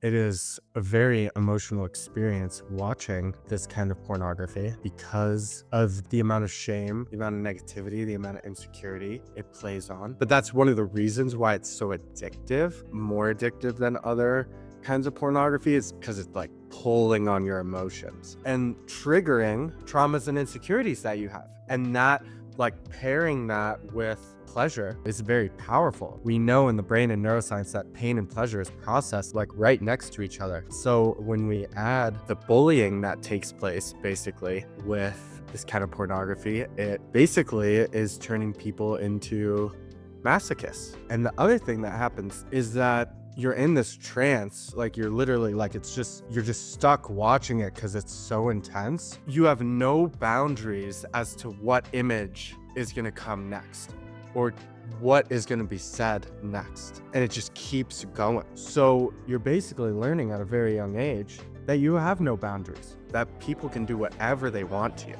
It is a very emotional experience watching this kind of pornography because of the amount of shame, the amount of negativity, the amount of insecurity it plays on. But that's one of the reasons why it's so addictive, more addictive than other kinds of pornography, is because it's like pulling on your emotions and triggering traumas and insecurities that you have. And that, like, pairing that with pleasure is very powerful. We know in the brain and neuroscience that pain and pleasure is processed like right next to each other. So when we add the bullying that takes place basically with this kind of pornography, it basically is turning people into masochists. And the other thing that happens is that you're in this trance, like you're literally like, you're just stuck watching it because it's so intense. You have no boundaries as to what image is going to come next or what is going to be said next. And it just keeps going. So you're basically learning at a very young age that you have no boundaries, that people can do whatever they want to you.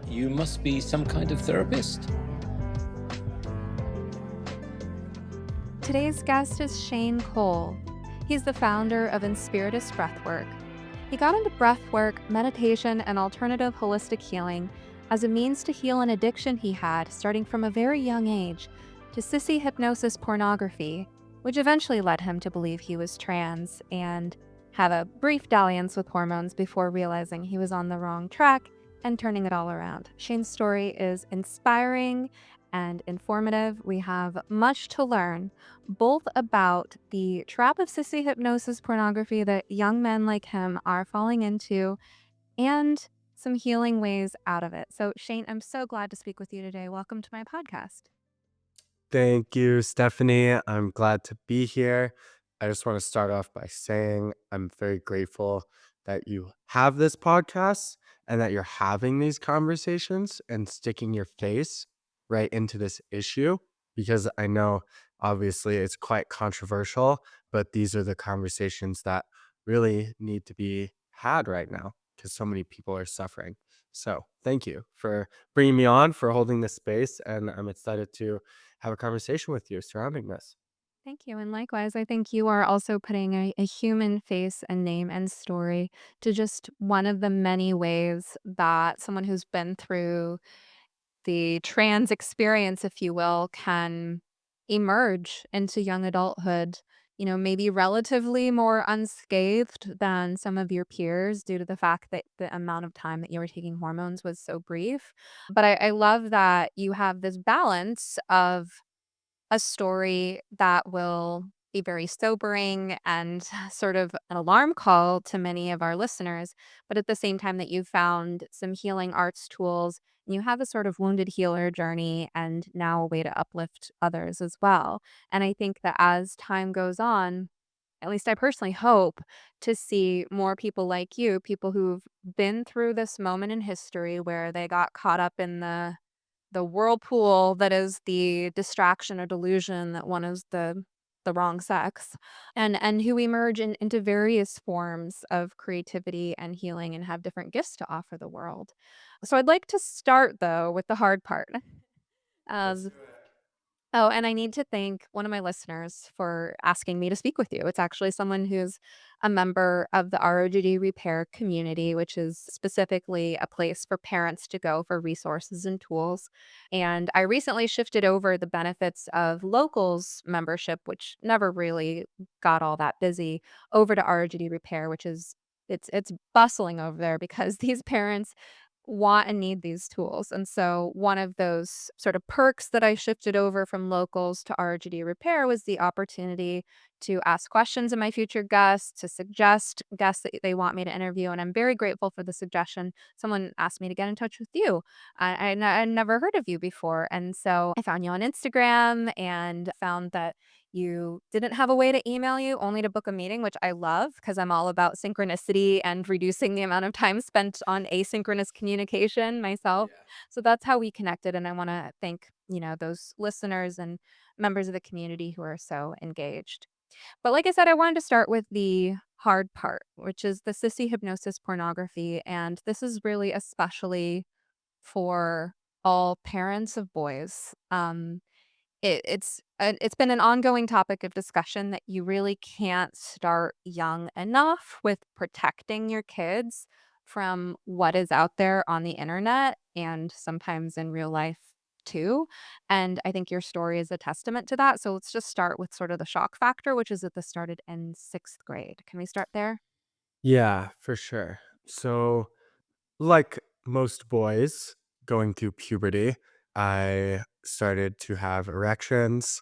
You must be some kind of therapist. Today's guest is Shane Cole. He's the founder of Inspiritist Breathwork. He got into breathwork, meditation, and alternative holistic healing as a means to heal an addiction he had starting from a very young age to Sissy hypnosis pornography, which eventually led him to believe he was trans and have a brief dalliance with hormones before realizing he was on the wrong track and turning it all around. Shane's story is inspiring and informative. We have much to learn, both about the trap of sissy hypnosis pornography that young men like him are falling into and some healing ways out of it. So, Shane, I'm so glad to speak with you today. Welcome to my podcast. Thank you, Stephanie. I'm glad to be here. I just want to start off by saying I'm very grateful that you have this podcast and that you're having these conversations and sticking your face right into this issue, because I know obviously it's quite controversial, but these are the conversations that really need to be had right now because so many people are suffering. So thank you for bringing me on, for holding this space, and I'm excited to have a conversation with you surrounding this. Thank you. And likewise, I think you are also putting a human face and name and story to just one of the many ways that someone who's been through the trans experience, if you will, can emerge into young adulthood, maybe relatively more unscathed than some of your peers due to the fact that the amount of time that you were taking hormones was so brief. But I love that you have this balance of a story that will be very sobering and sort of an alarm call to many of our listeners, but at the same time that you found some healing arts tools and you have a sort of wounded healer journey and now a way to uplift others as well. And I think that as time goes on, at least I personally hope to see more people like you, people who've been through this moment in history where they got caught up in the whirlpool that is the distraction or delusion that one is the wrong sex, and who emerge into various forms of creativity and healing and have different gifts to offer the world. So I'd like to start though with the hard part. Let's Um, do it. Oh, and I need to thank one of my listeners for asking me to speak with you. It's actually someone who's a member of the ROGD repair community, which is specifically a place for parents to go for resources and tools. And I recently shifted over the benefits of locals membership, which never really got all that busy, over to ROGD repair, which is it's bustling over there because these parents want and need these tools. And so one of those sort of perks that I shifted over from locals to RGD Repair was the opportunity to ask questions of my future guests, to suggest guests that they want me to interview. And I'm very grateful for the suggestion. Someone asked me to get in touch with you. I'd never heard of you before. And so I found you on Instagram and found that you didn't have a way to email you, only to book a meeting, which I love because I'm all about synchronicity and reducing the amount of time spent on asynchronous communication myself. Yeah. So that's how we connected. And I want to thank, those listeners and members of the community who are so engaged. But like I said, I wanted to start with the hard part, which is the sissy hypnosis pornography. And this is really especially for all parents of boys. it's been an ongoing topic of discussion that you really can't start young enough with protecting your kids from what is out there on the internet and sometimes in real life too. And I think your story is a testament to that. So let's just start with sort of the shock factor, which is that this started in 6th grade. Can we start there? Yeah, for sure. So, like most boys going through puberty, I started to have erections.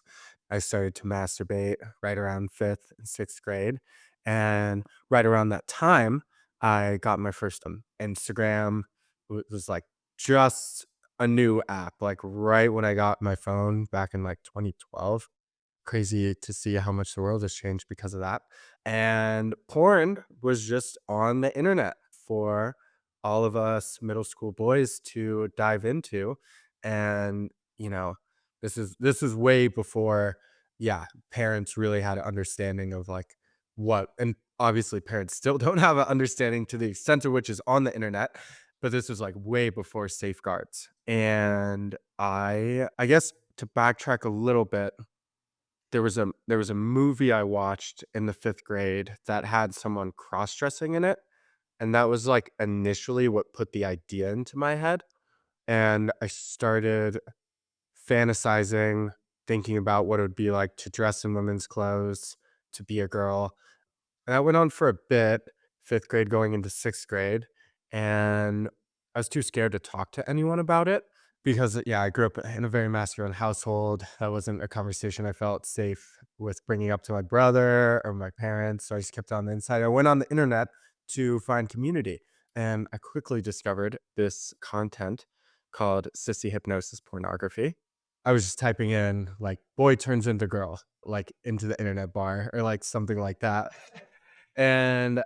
I started to masturbate right around 5th and 6th grade. And right around that time, I got my first Instagram. It was like just a new app, like right when I got my phone back in like 2012. Crazy to see how much the world has changed because of that. And porn was just on the internet for all of us middle school boys to dive into. And, you know, this is way before, yeah, parents really had an understanding of like what, and obviously parents still don't have an understanding to the extent to which is on the internet, but this was like way before safeguards. And I guess to backtrack a little bit, there was a movie I watched in the 5th grade that had someone cross-dressing in it, and that was, like, initially what put the idea into my head, and I started fantasizing, thinking about what it would be like to dress in women's clothes, to be a girl, and that went on for a bit, 5th grade going into 6th grade, and I was too scared to talk to anyone about it because, yeah, I grew up in a very masculine household. That wasn't a conversation I felt safe with bringing up to my brother or my parents, so I just kept it on the inside. I went on the internet to find community, and I quickly discovered this content called Sissy Hypnosis Pornography. I was just typing in, like, "boy turns into girl," like, into the internet bar or, like, something like that. And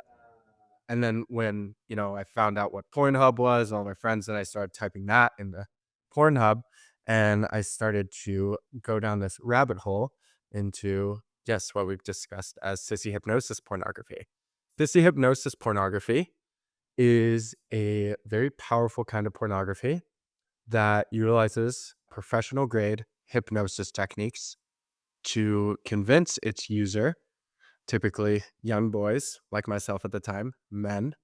and then when, I found out what Pornhub was, all my friends and I started typing that into Pornhub, and I started to go down this rabbit hole into, yes, what we've discussed as sissy hypnosis pornography. Sissy hypnosis pornography is a very powerful kind of pornography that utilizes professional grade hypnosis techniques to convince its user, typically young boys like myself at the time, men,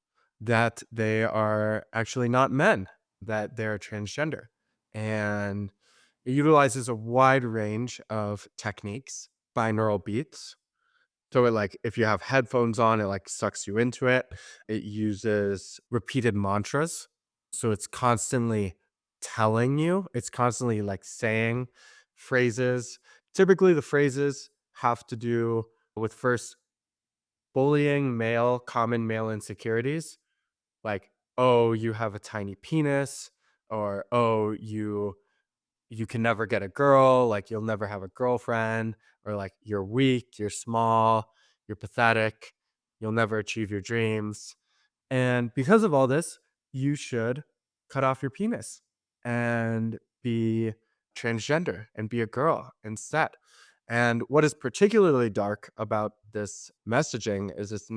that they are actually not men, that they're transgender. And it utilizes a wide range of techniques, binaural beats. So it, like, if you have headphones on, it like sucks you into it. It uses repeated mantras. So it's constantly telling you, it's constantly like saying phrases. Typically the phrases have to do with first bullying common male insecurities, like, "Oh, you have a tiny penis," or, "Oh, you can never get a girl, like, you'll never have a girlfriend," or, like, "You're weak, you're small, you're pathetic, you'll never achieve your dreams." And because of all this, you should cut off your penis and be transgender and be a girl instead. And what is particularly dark about this messaging is its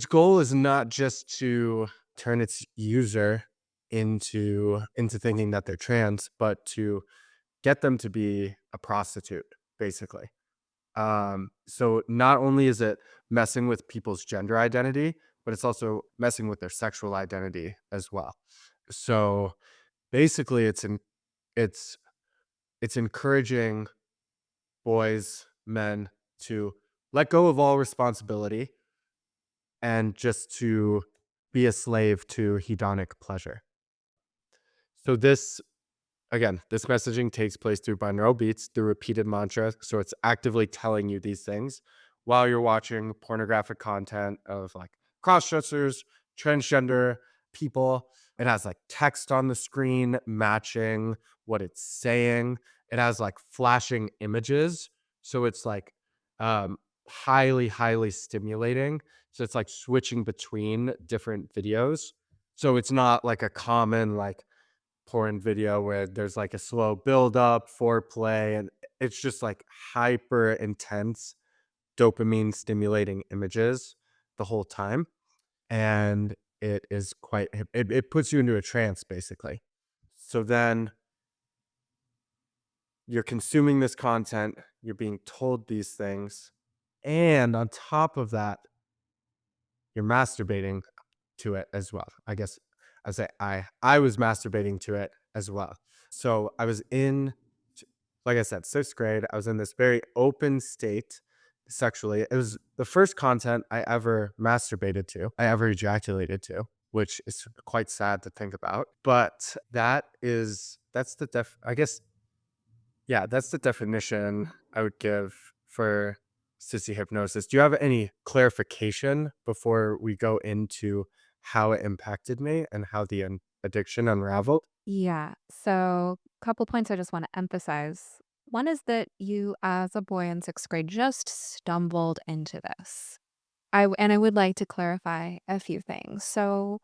goal is not just to turn its user into thinking that they're trans, but to get them to be a prostitute, basically. So not only is it messing with people's gender identity, but it's also messing with their sexual identity as well. So basically, it's it's encouraging boys, men to let go of all responsibility and just to be a slave to hedonic pleasure. So this messaging takes place through binaural beats, through repeated mantras. So it's actively telling you these things while you're watching pornographic content of like cross-dressers, transgender people. It has like text on the screen matching what it's saying. It has like flashing images. So it's like um, highly, highly stimulating. So it's like switching between different videos. So it's not like a common like porn video where there's like a slow build up, foreplay, and it's just like hyper intense dopamine stimulating images the whole time. And it puts you into a trance basically. So then you're consuming this content, you're being told these things, and on top of that, you're masturbating to it as well. I guess I say I was masturbating to it as well. So I was in, like I said, sixth grade. I was in this very open state sexually. It was the first content I ever masturbated to, I ever ejaculated to, which is quite sad to think about. But that's the I guess, yeah, that's the definition I would give for sissy hypnosis. Do you have any clarification before we go into how it impacted me and how the addiction unraveled? Yeah. So, couple points I just want to emphasize. One is that you, as a boy in sixth grade, just stumbled into this. And I would like to clarify a few things. So,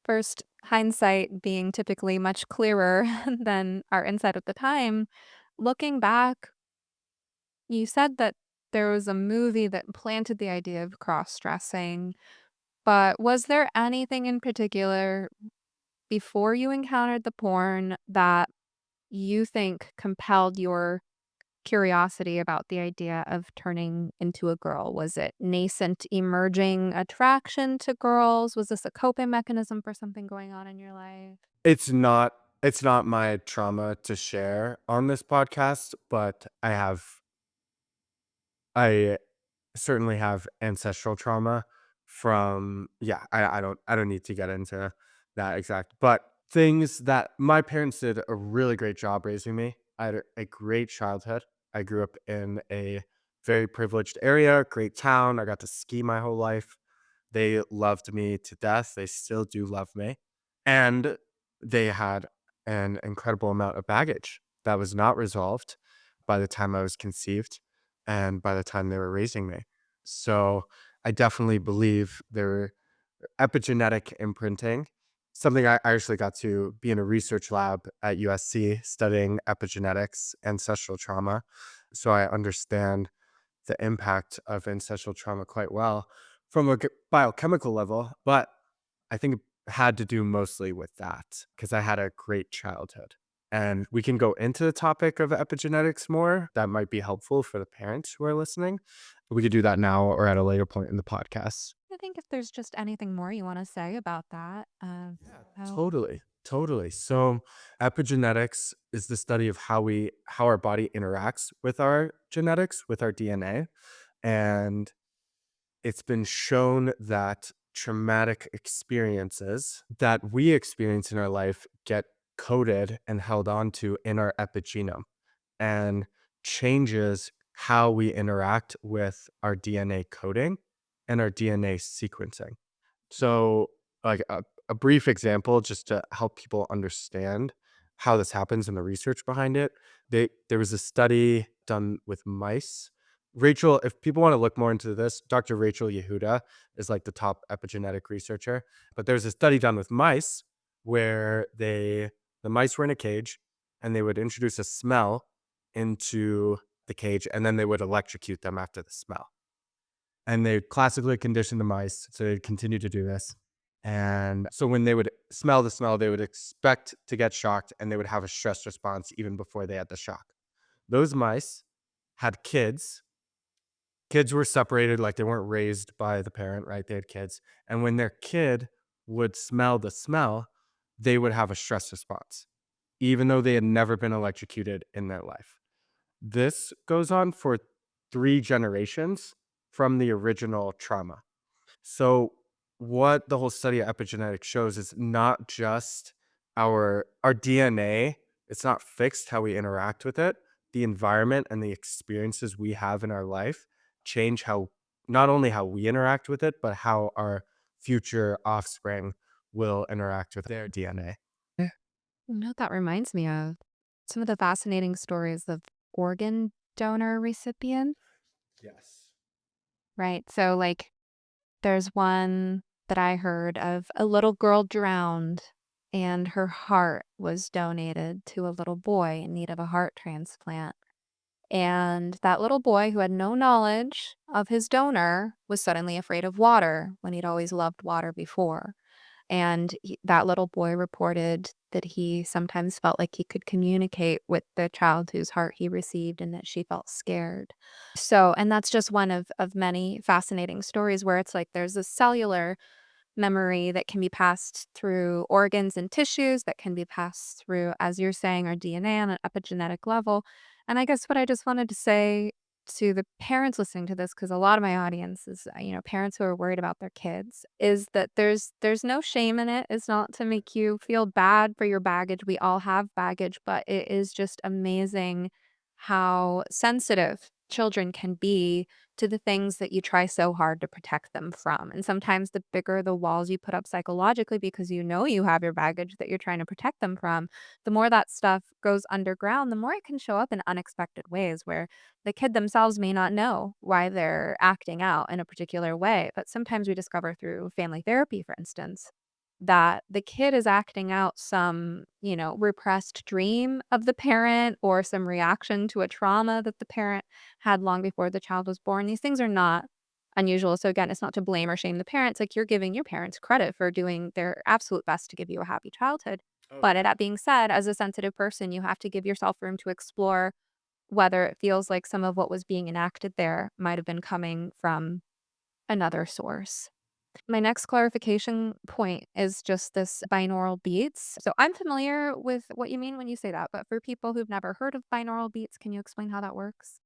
first, hindsight being typically much clearer than our insight at the time. Looking back, you said that there was a movie that planted the idea of cross dressing, but was there anything in particular before you encountered the porn that you think compelled your curiosity about the idea of turning into a girl? Was it nascent emerging attraction to girls? Was this a coping mechanism for something going on in your life? It's not it's not my trauma to share on this podcast, but I certainly have ancestral trauma from, yeah, I don't need to get into that exact, but things that my parents did a really great job raising me. I had a great childhood. I grew up in a very privileged area, great town. I got to ski my whole life. They loved me to death. They still do love me. And they had an incredible amount of baggage that was not resolved by the time I was conceived and by the time they were raising me. So I definitely believe there were epigenetic imprinting, something I actually got to be in a research lab at USC studying epigenetics, ancestral trauma. So I understand the impact of ancestral trauma quite well from a biochemical level, but I think it had to do mostly with that because I had a great childhood. And we can go into the topic of epigenetics more. That might be helpful for the parents who are listening. We could do that now or at a later point in the podcast. I think if there's just anything more you want to say about that, Yeah, oh, totally. Totally. So epigenetics is the study of how our body interacts with our genetics, with our DNA. And it's been shown that traumatic experiences that we experience in our life get coded and held onto in our epigenome and changes how we interact with our DNA coding and our DNA sequencing. So, like a brief example, just to help people understand how this happens and the research behind it. There was a study done with mice. Rachel, if people want to look more into this, Dr. Rachel Yehuda is like the top epigenetic researcher. But there's a study done with mice where the mice were in a cage and they would introduce a smell into the cage and then they would electrocute them after the smell. And they classically conditioned the mice, so they'd continue to do this. And so when they would smell the smell, they would expect to get shocked and they would have a stress response even before they had the shock. Those mice had kids. Kids were separated, like they weren't raised by the parent, right? They had kids. And when their kid would smell the smell, they would have a stress response, even though they had never been electrocuted in their life. This goes on for 3 generations from the original trauma. So what the whole study of epigenetics shows is not just our DNA, it's not fixed how we interact with it. The environment and the experiences we have in our life change how not only how we interact with it, but how our future offspring will interact with their DNA. you know what that reminds me of? Some of the fascinating stories of organ donor recipients, Yes. right? So, like, there's one that I heard of a little girl drowned and her heart was donated to a little boy in need of a heart transplant. And that little boy, who had no knowledge of his donor, was suddenly afraid of water when he'd always loved water before. And that little boy reported that he sometimes felt like he could communicate with the child whose heart he received and that she felt scared. So, and that's just one of many fascinating stories where it's like there's a cellular memory that can be passed through organs and tissues, that can be passed through, as you're saying, our DNA on an epigenetic level. And I guess what I just wanted to say to the parents listening to this, because a lot of my audience is, parents who are worried about their kids, is that there's no shame in it. It's not to make you feel bad for your baggage. We all have baggage, but it is just amazing how sensitive children can be to the things that you try so hard to protect them from. And sometimes the bigger the walls you put up psychologically because you know you have your baggage that you're trying to protect them from, the more that stuff goes underground, the more it can show up in unexpected ways where the kid themselves may not know why they're acting out in a particular way. But sometimes we discover through family therapy, for instance, that the kid is acting out some, repressed dream of the parent or some reaction to a trauma that the parent had long before the child was born. These things are not unusual. So again, it's not to blame or shame the parents. Like you're giving your parents credit for doing their absolute best to give you a happy childhood. Oh, But yeah. that being said, as a sensitive person, you have to give yourself room to explore whether it feels like some of what was being enacted there might have been coming from another source. My next clarification point is just this binaural beats. So I'm familiar with what you mean when you say that, but for people who've never heard of binaural beats, can you explain how that works?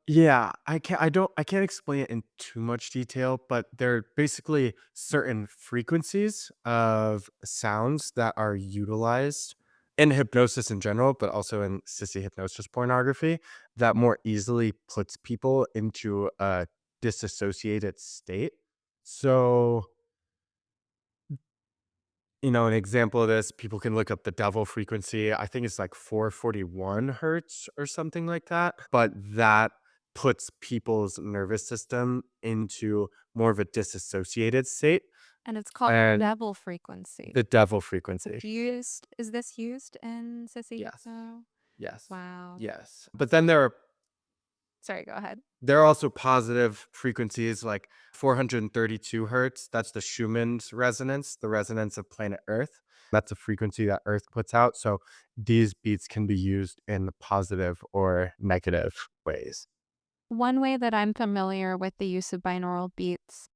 Yeah, I can't explain it in too much detail, but they're basically certain frequencies of sounds that are utilized in hypnosis in general, but also in sissy hypnosis pornography that more easily puts people into a disassociated state. So, an example of this, people can look up the devil frequency. I think it's like 441 hertz or something like that. But that puts people's nervous system into more of a disassociated state. And it's called And devil frequency. the devil frequency. Is this used in Sissy Yes. Hypno? Yes. Wow. Yes. But then Sorry, go ahead. there are also positive frequencies like 432 hertz. That's the Schumann's resonance, the resonance of planet Earth. That's a frequency that Earth puts out. So these beats can be used in positive or negative ways. One way that I'm familiar with the use of binaural beats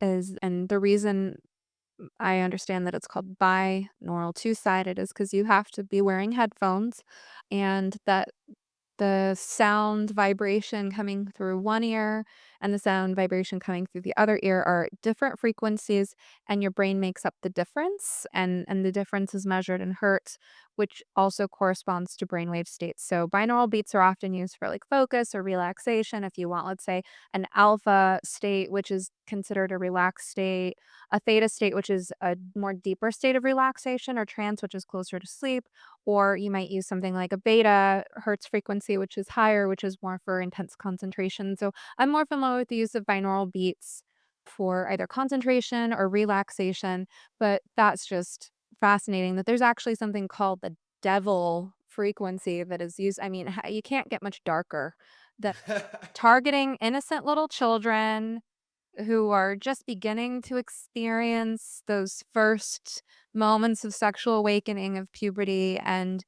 is, and the reason I understand that it's called binaural, two-sided, is because you have to be wearing headphones and that the sound vibration coming through one ear and the sound vibration coming through the other ear are different frequencies, and your brain makes up the difference, and the difference is measured in hertz, which also corresponds to brainwave states. So binaural beats are often used for like focus or relaxation. If you want, let's say, an alpha state, which is considered a relaxed state, a theta state, which is a more deeper state of relaxation, or trance, which is closer to sleep, or you might use something like a beta hertz frequency, which is higher, which is more for intense concentration. So I'm more familiar with the use of binaural beats for either concentration or relaxation, but that's just fascinating that there's actually something called the devil frequency that is used. I mean, you can't get much darker. That targeting innocent little children who are just beginning to experience those first moments of sexual awakening of puberty and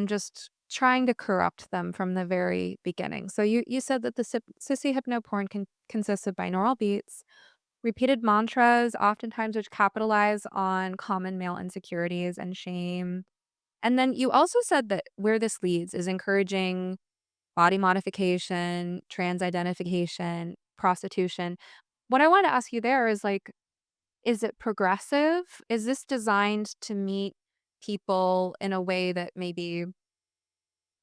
just trying to corrupt them from the very beginning. So you said that the sissy hypnoporn consists of binaural beats, repeated mantras, oftentimes which capitalize on common male insecurities and shame. And then you also said that where this leads is encouraging body modification, trans identification, prostitution. What I want to ask you there is like, is it progressive? Is this designed to meet people in a way that maybe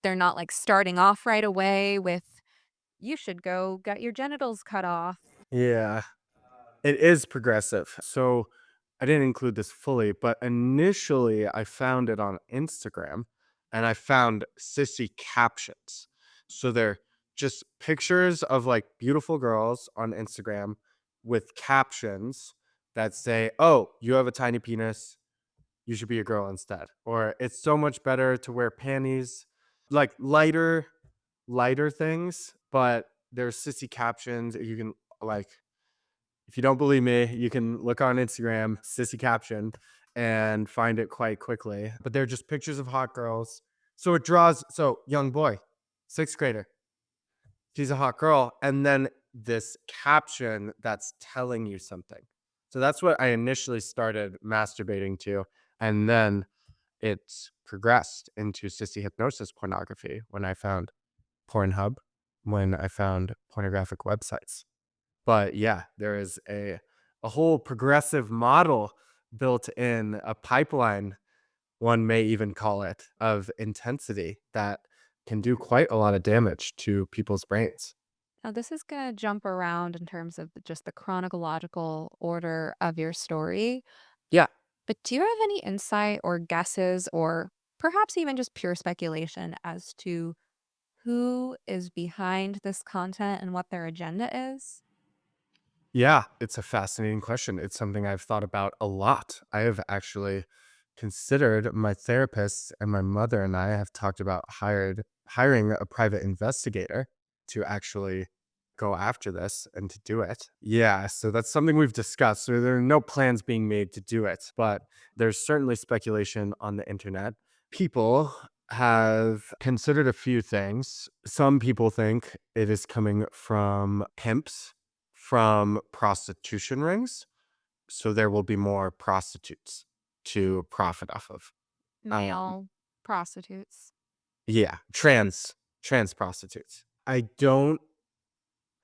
they're not like starting off right away with, you should go get your genitals cut off? Yeah, it is progressive. So I didn't include this fully, but initially I found it on Instagram and I found sissy captions. So they're just pictures of like beautiful girls on Instagram with captions that say, "Oh, you have a tiny penis. You should be a girl instead." Or "It's so much better to wear panties." Like lighter things, but there's sissy captions. You can like If you don't believe me, you can look on Instagram, Sissy caption, and find it quite quickly. But they're just pictures of hot girls. So it draws, so young boy, sixth grader, she's a hot girl. And then this caption that's telling you something. So that's what I initially started masturbating to. And then it's progressed into sissy hypnosis pornography when I found Pornhub, when I found pornographic websites. But yeah, there is a whole progressive model built in, a pipeline, one may even call it, of intensity that can do quite a lot of damage to people's brains. Now, this is going to jump around in terms of just the chronological order of your story. Yeah. But do you have any insight or guesses, or perhaps even just pure speculation as to who is behind this content and what their agenda is? Yeah, it's a fascinating question. It's something I've thought about a lot. I have actually considered, my therapist and my mother and I have talked about hiring a private investigator to actually go after this and to do it. Yeah, so that's something we've discussed. So there are no plans being made to do it, but there's certainly speculation on the internet. People have considered a few things. Some people think it is coming from pimps, from prostitution rings. So there will be more prostitutes to profit off of. Um, Male prostitutes. yeah, trans prostitutes. I don't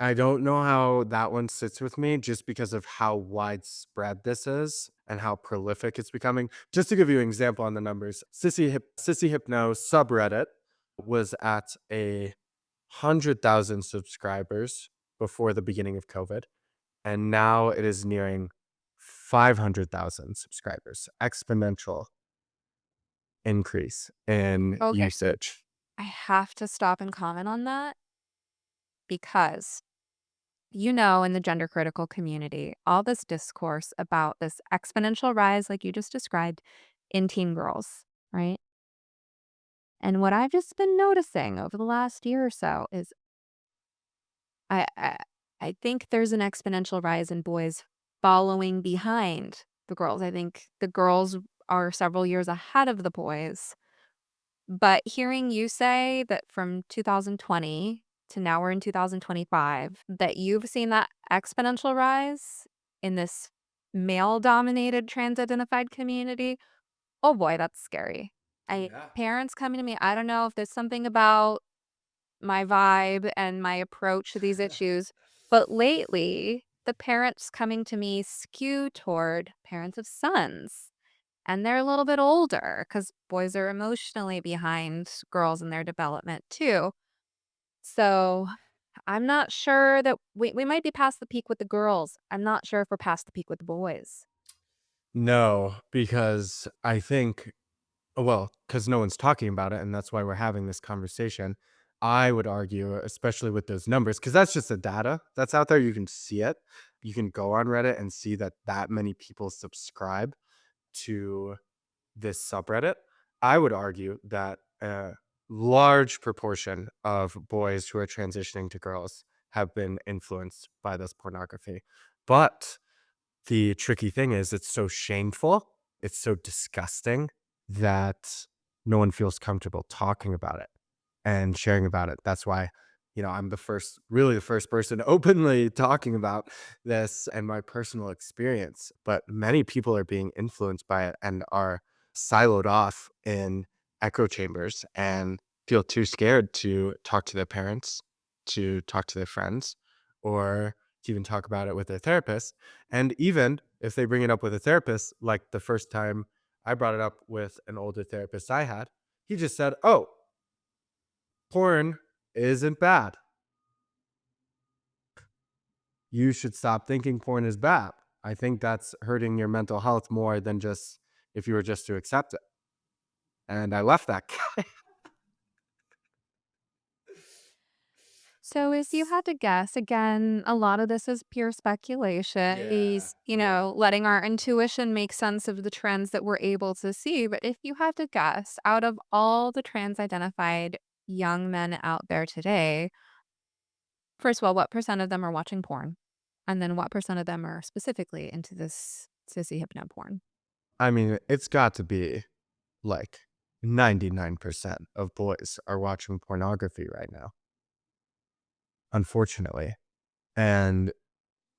know how that one sits with me just because of how widespread this is and how prolific it's becoming. Just to give you an example on the numbers, Sissy Hypno subreddit was at 100,000 subscribers before the beginning of COVID, and now it is nearing 500,000 subscribers. Exponential increase in Okay, usage. I have to stop and comment on that because, in the gender critical community, all this discourse about this exponential rise, like you just described, in teen girls, right? And what I've just been noticing over the last year or so is I I, I think there's an exponential rise in boys following behind the girls. I think the girls are several years ahead of the boys. But hearing you say that from 2020 to now we're in 2025, that you've seen that exponential rise in this male-dominated trans-identified community, oh boy, that's scary. I Yeah. parents coming to me, I don't know if there's something about my vibe and my approach to these issues, but lately, the parents coming to me skew toward parents of sons. And they're a little bit older because boys are emotionally behind girls in their development too. So I'm not sure that we might be past the peak with the girls. I'm not sure if we're past the peak with the boys. No, because I think, well, because no one's talking about it, and that's why we're having this conversation. I would argue, especially with those numbers, because that's just the data that's out there. You can see it. You can go on Reddit and see that many people subscribe to this subreddit. I would argue that a large proportion of boys who are transitioning to girls have been influenced by this pornography. But the tricky thing is it's so shameful, it's so disgusting that no one feels comfortable talking about it and sharing about it. That's why, I'm really the first person openly talking about this and my personal experience. But many people are being influenced by it and are siloed off in echo chambers and feel too scared to talk to their parents, to talk to their friends, or to even talk about it with their therapist. And even if they bring it up with a therapist, like the first time I brought it up with an older therapist I had, he just said, "Oh, porn isn't bad. You should stop thinking porn is bad. I think that's hurting your mental health more than just if you were just to accept it." And I left that guy. So, if you had to guess, again, a lot of this is pure speculation. Yeah, Is, yeah. letting our intuition make sense of the trends that we're able to see. But if you had to guess, out of all the trans identified young men out there today, first of all, what percent of them are watching porn? And then what percent of them are specifically into this sissy hypno porn? I mean, it's got to be like 99% of boys are watching pornography right now, unfortunately. And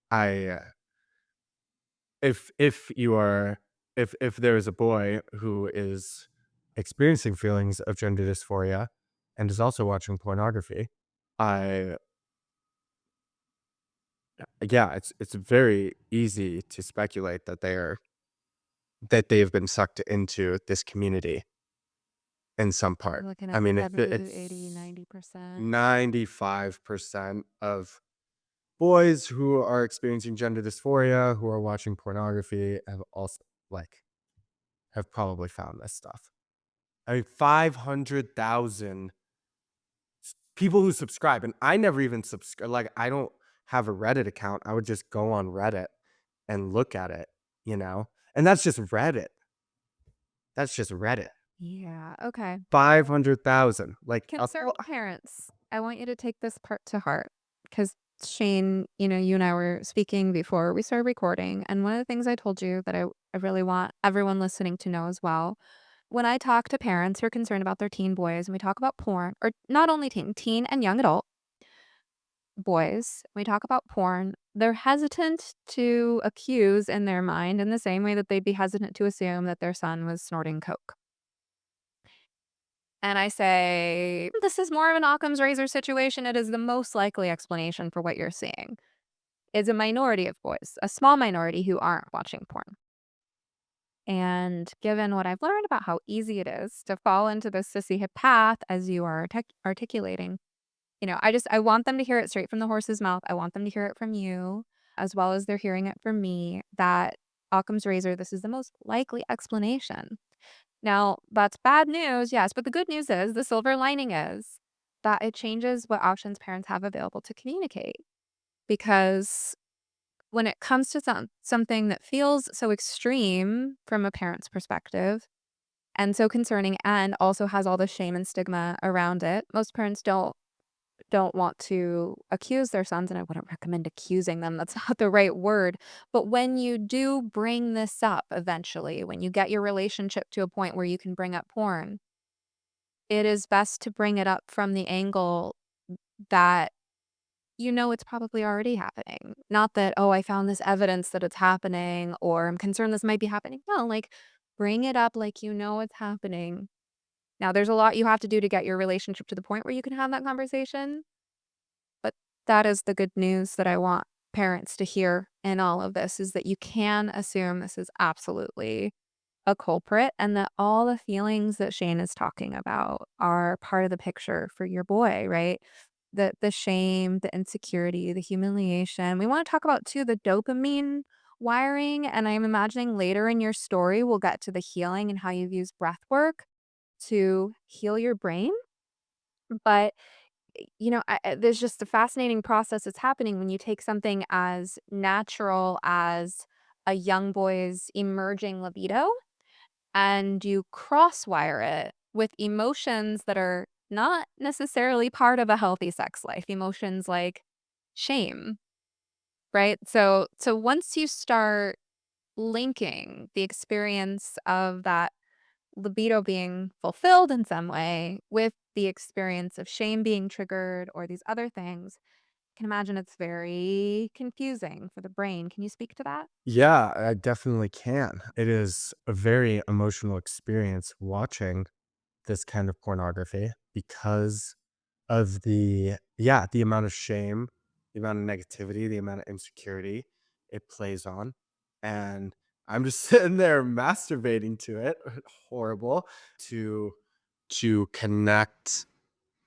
I, if you are, if there is a boy who is experiencing feelings of gender dysphoria and is also watching pornography, I, yeah, it's very easy to speculate that they have been sucked into this community in some part. We're looking I at mean, if 70, 80, it's 90%. 95% of boys who are experiencing gender dysphoria, who are watching pornography, have also like have probably found this stuff. I mean, 500,000 people who subscribe, and I never even subscribe. Like, I don't have a Reddit account. I would just go on Reddit and look at it, you know? And that's just Reddit. That's just Reddit. Yeah, okay. 500,000. Like, Concerned parents, I want you to take this part to heart because Shane, you and I were speaking before we started recording. And one of the things I told you that I really want everyone listening to know as well. When I talk to parents who are concerned about their teen boys and we talk about porn, or not only teen and young adult boys, we talk about porn, they're hesitant to accuse in their mind in the same way that they'd be hesitant to assume that their son was snorting coke. And I say, this is more of an Occam's razor situation. It is the most likely explanation for what you're seeing. It's a minority of boys, a small minority who aren't watching porn. And given what I've learned about how easy it is to fall into the sissy hip path as you are articulating, I want them to hear it straight from the horse's mouth. I want them to hear it from you, as well as they're hearing it from me, that Occam's razor, this is the most likely explanation. Now, that's bad news, yes, but the good news is, the silver lining is that it changes what options parents have available to communicate. Because when it comes to something that feels so extreme from a parent's perspective and so concerning and also has all the shame and stigma around it, most parents don't want to accuse their sons, and I wouldn't recommend accusing them, that's not the right word, but when you do bring this up eventually, when you get your relationship to a point where you can bring up porn, it is best to bring it up from the angle that it's probably already happening. Not that, "Oh, I found this evidence that it's happening," or, "I'm concerned this might be happening." No, like, bring it up like you know it's happening. Now, there's a lot you have to do to get your relationship to the point where you can have that conversation. But that is the good news that I want parents to hear in all of this, is that you can assume this is absolutely a culprit and that all the feelings that Shane is talking about are part of the picture for your boy, right? The shame, the insecurity, the humiliation. We want to talk about too the dopamine wiring, and I'm imagining later in your story we'll get to the healing and how you've used breath work to heal your brain. But there's just a fascinating process that's happening when you take something as natural as a young boy's emerging libido and you crosswire it with emotions that are not necessarily part of a healthy sex life, emotions like shame, right? So once you start linking the experience of that libido being fulfilled in some way with the experience of shame being triggered or these other things, I can imagine it's very confusing for the brain. Can you speak to that? Yeah, I definitely can. It is a very emotional experience watching this kind of pornography because of the amount of shame, the amount of negativity, the amount of insecurity it plays on. And I'm just sitting there masturbating to it. Horrible to connect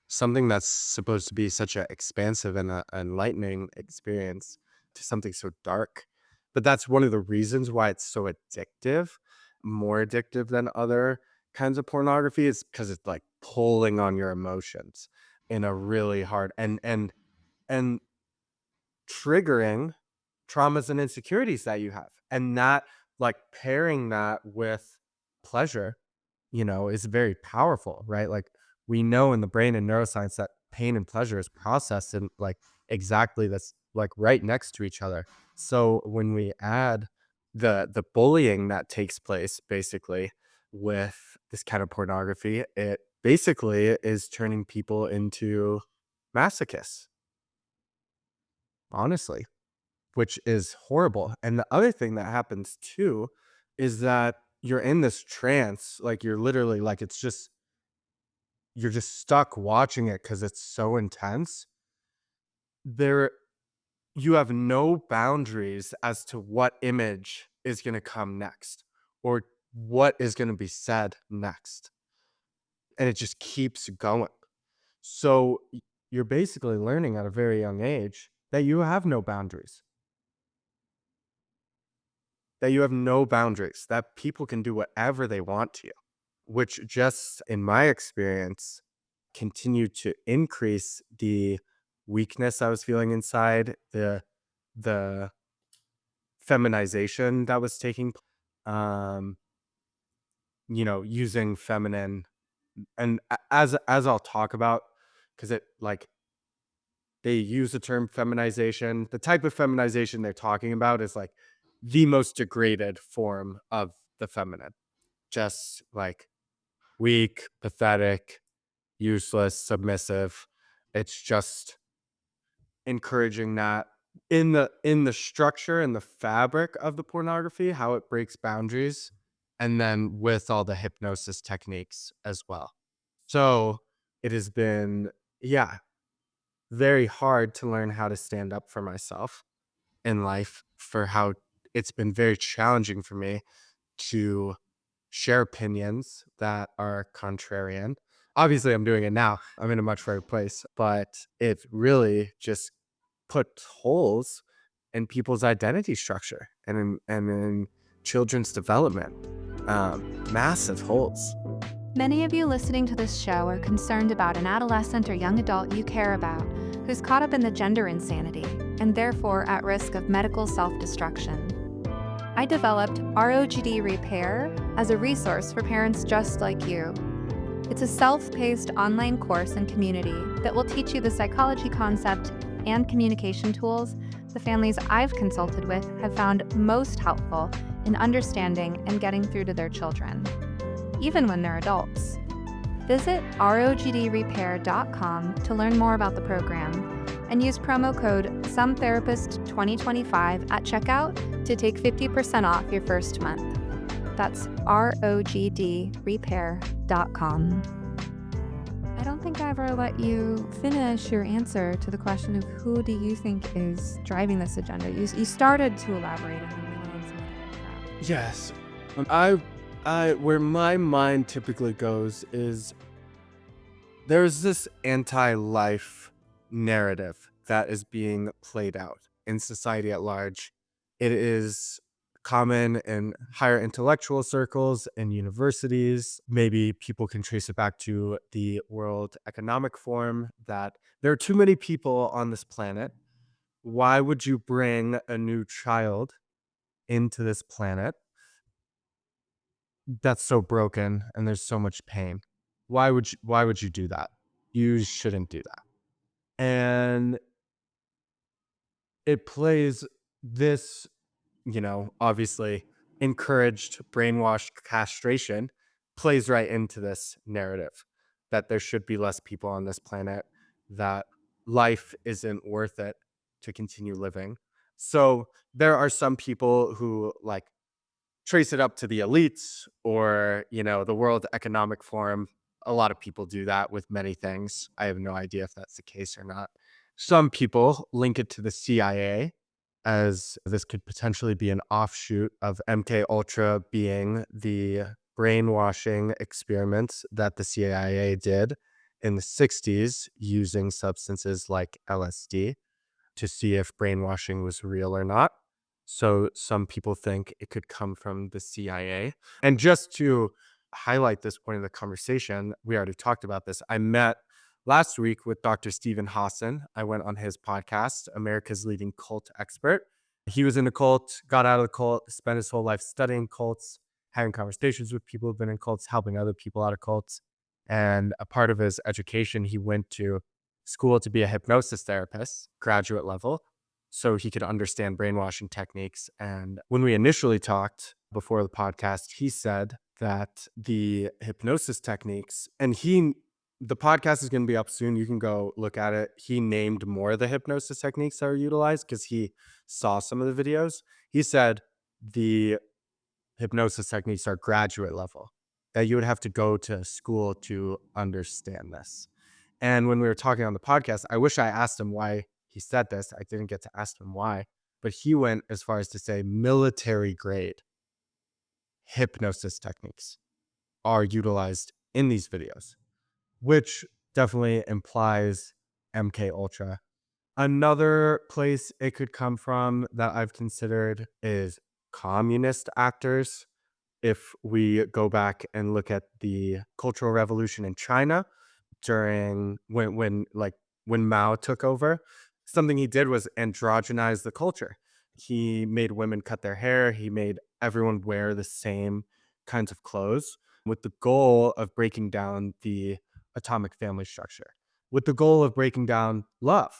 something that's supposed to be such an expansive and a enlightening experience to something so dark. But that's one of the reasons why it's so addictive, more addictive than other kinds of pornography, is because it's like pulling on your emotions in a really hard and triggering traumas and insecurities that you have. And that, like, pairing that with pleasure, is very powerful, right? Like, we know in the brain and neuroscience that pain and pleasure is processed in like exactly like right next to each other. So when we add the bullying that takes place basically with this kind of pornography, it basically is turning people into masochists, honestly, which is horrible. And the other thing that happens too is that you're in this trance, like you're literally like you're just stuck watching it because it's so intense. There You have no boundaries as to what image is going to come next or what is going to be said next. And it just keeps going. So you're basically learning at a very young age that you have no boundaries, that people can do whatever they want to you, which just in my experience continued to increase the weakness I was feeling inside, the feminization that was taking um using feminine, and as I'll talk about, because it like they use the term feminization. The type of feminization they're talking about is like the most degraded form of the feminine, just like weak, pathetic, useless, submissive. It's just encouraging that in the structure and the fabric of the pornography, how it breaks boundaries, and then with all the hypnosis techniques as well. So it has been, yeah, very hard to learn how to stand up for myself in life, for how it's been very challenging for me to share opinions that are contrarian. Obviously, I'm doing it now. I'm in a much better place, but it really just put holes in people's identity structure and in children's development. Massive holes. Many of you listening to this show are concerned about an adolescent or young adult you care about who's caught up in the gender insanity and therefore at risk of medical self-destruction. I developed ROGD Repair as a resource for parents just like you. It's a self-paced online course and community that will teach you the psychology concept and communication tools the families I've consulted with have found most helpful in understanding and getting through to their children, even when they're adults. Visit rogdrepair.com to learn more about the program and use promo code SOMETherapist2025 at checkout to take 50% off your first month. That's rogdrepair.com. I don't think I ever let you finish your answer to the question of who do you think is driving this agenda. You started to elaborate and then we went on some other crap. Yes. I where my mind typically goes is there's this anti-life narrative that is being played out in society at large. It is common in higher intellectual circles and universities. Maybe people can trace it back to the World Economic Forum that there are too many people on this planet. Why would you bring a new child into this planet that's so broken and there's so much pain? Why would you do that? You shouldn't do that. And it plays this, obviously encouraged brainwashed castration plays right into this narrative that there should be less people on this planet, that life isn't worth it to continue living. So there are some people who like trace it up to the elites or, the World Economic Forum. A lot of people do that with many things. I have no idea if that's the case or not. Some people link it to the CIA, as this could potentially be an offshoot of MK Ultra being the brainwashing experiments that the CIA did in the 60s using substances like LSD to see if brainwashing was real or not. So some people think it could come from the CIA. And just to highlight this point of the conversation, we already talked about this. I met last week with Dr. Stephen Hassan. I went on his podcast, America's Leading Cult Expert. He was in a cult, got out of the cult, spent his whole life studying cults, having conversations with people who've been in cults, helping other people out of cults. And a part of his education, he went to school to be a hypnosis therapist, graduate level. so he could understand brainwashing techniques. And when we initially talked before the podcast, he said that the hypnosis techniques, and the podcast is going to be up soon. You can go look at it. He named more of the hypnosis techniques that are utilized because he saw some of the videos. He said the hypnosis techniques are graduate level, that you would have to go to school to understand this. And when we were talking on the podcast, I wish I asked him why he said this. I didn't get to ask him why, but he went as far as to say military grade hypnosis techniques are utilized in these videos, which definitely implies MK Ultra. Another place it could come from that I've considered is communist actors. If we go back and look at the Cultural Revolution in China during when Mao took over, something he did was androgynize the culture. He made women cut their hair, he made everyone wear the same kinds of clothes with the goal of breaking down the atomic family structure, with the goal of breaking down love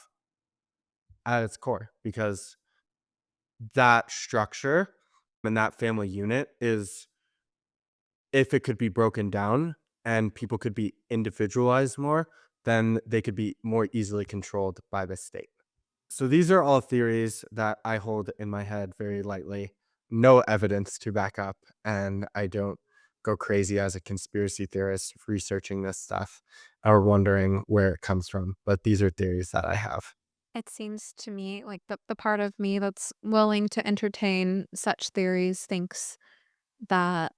at its core, because that structure and that family unit is, if it could be broken down and people could be individualized more, then they could be more easily controlled by the state. So these are all theories that I hold in my head very lightly, no evidence to back up, and I don't go crazy as a conspiracy theorist researching this stuff or wondering where it comes from. But these are theories that I have. It seems to me like the part of me that's willing to entertain such theories thinks that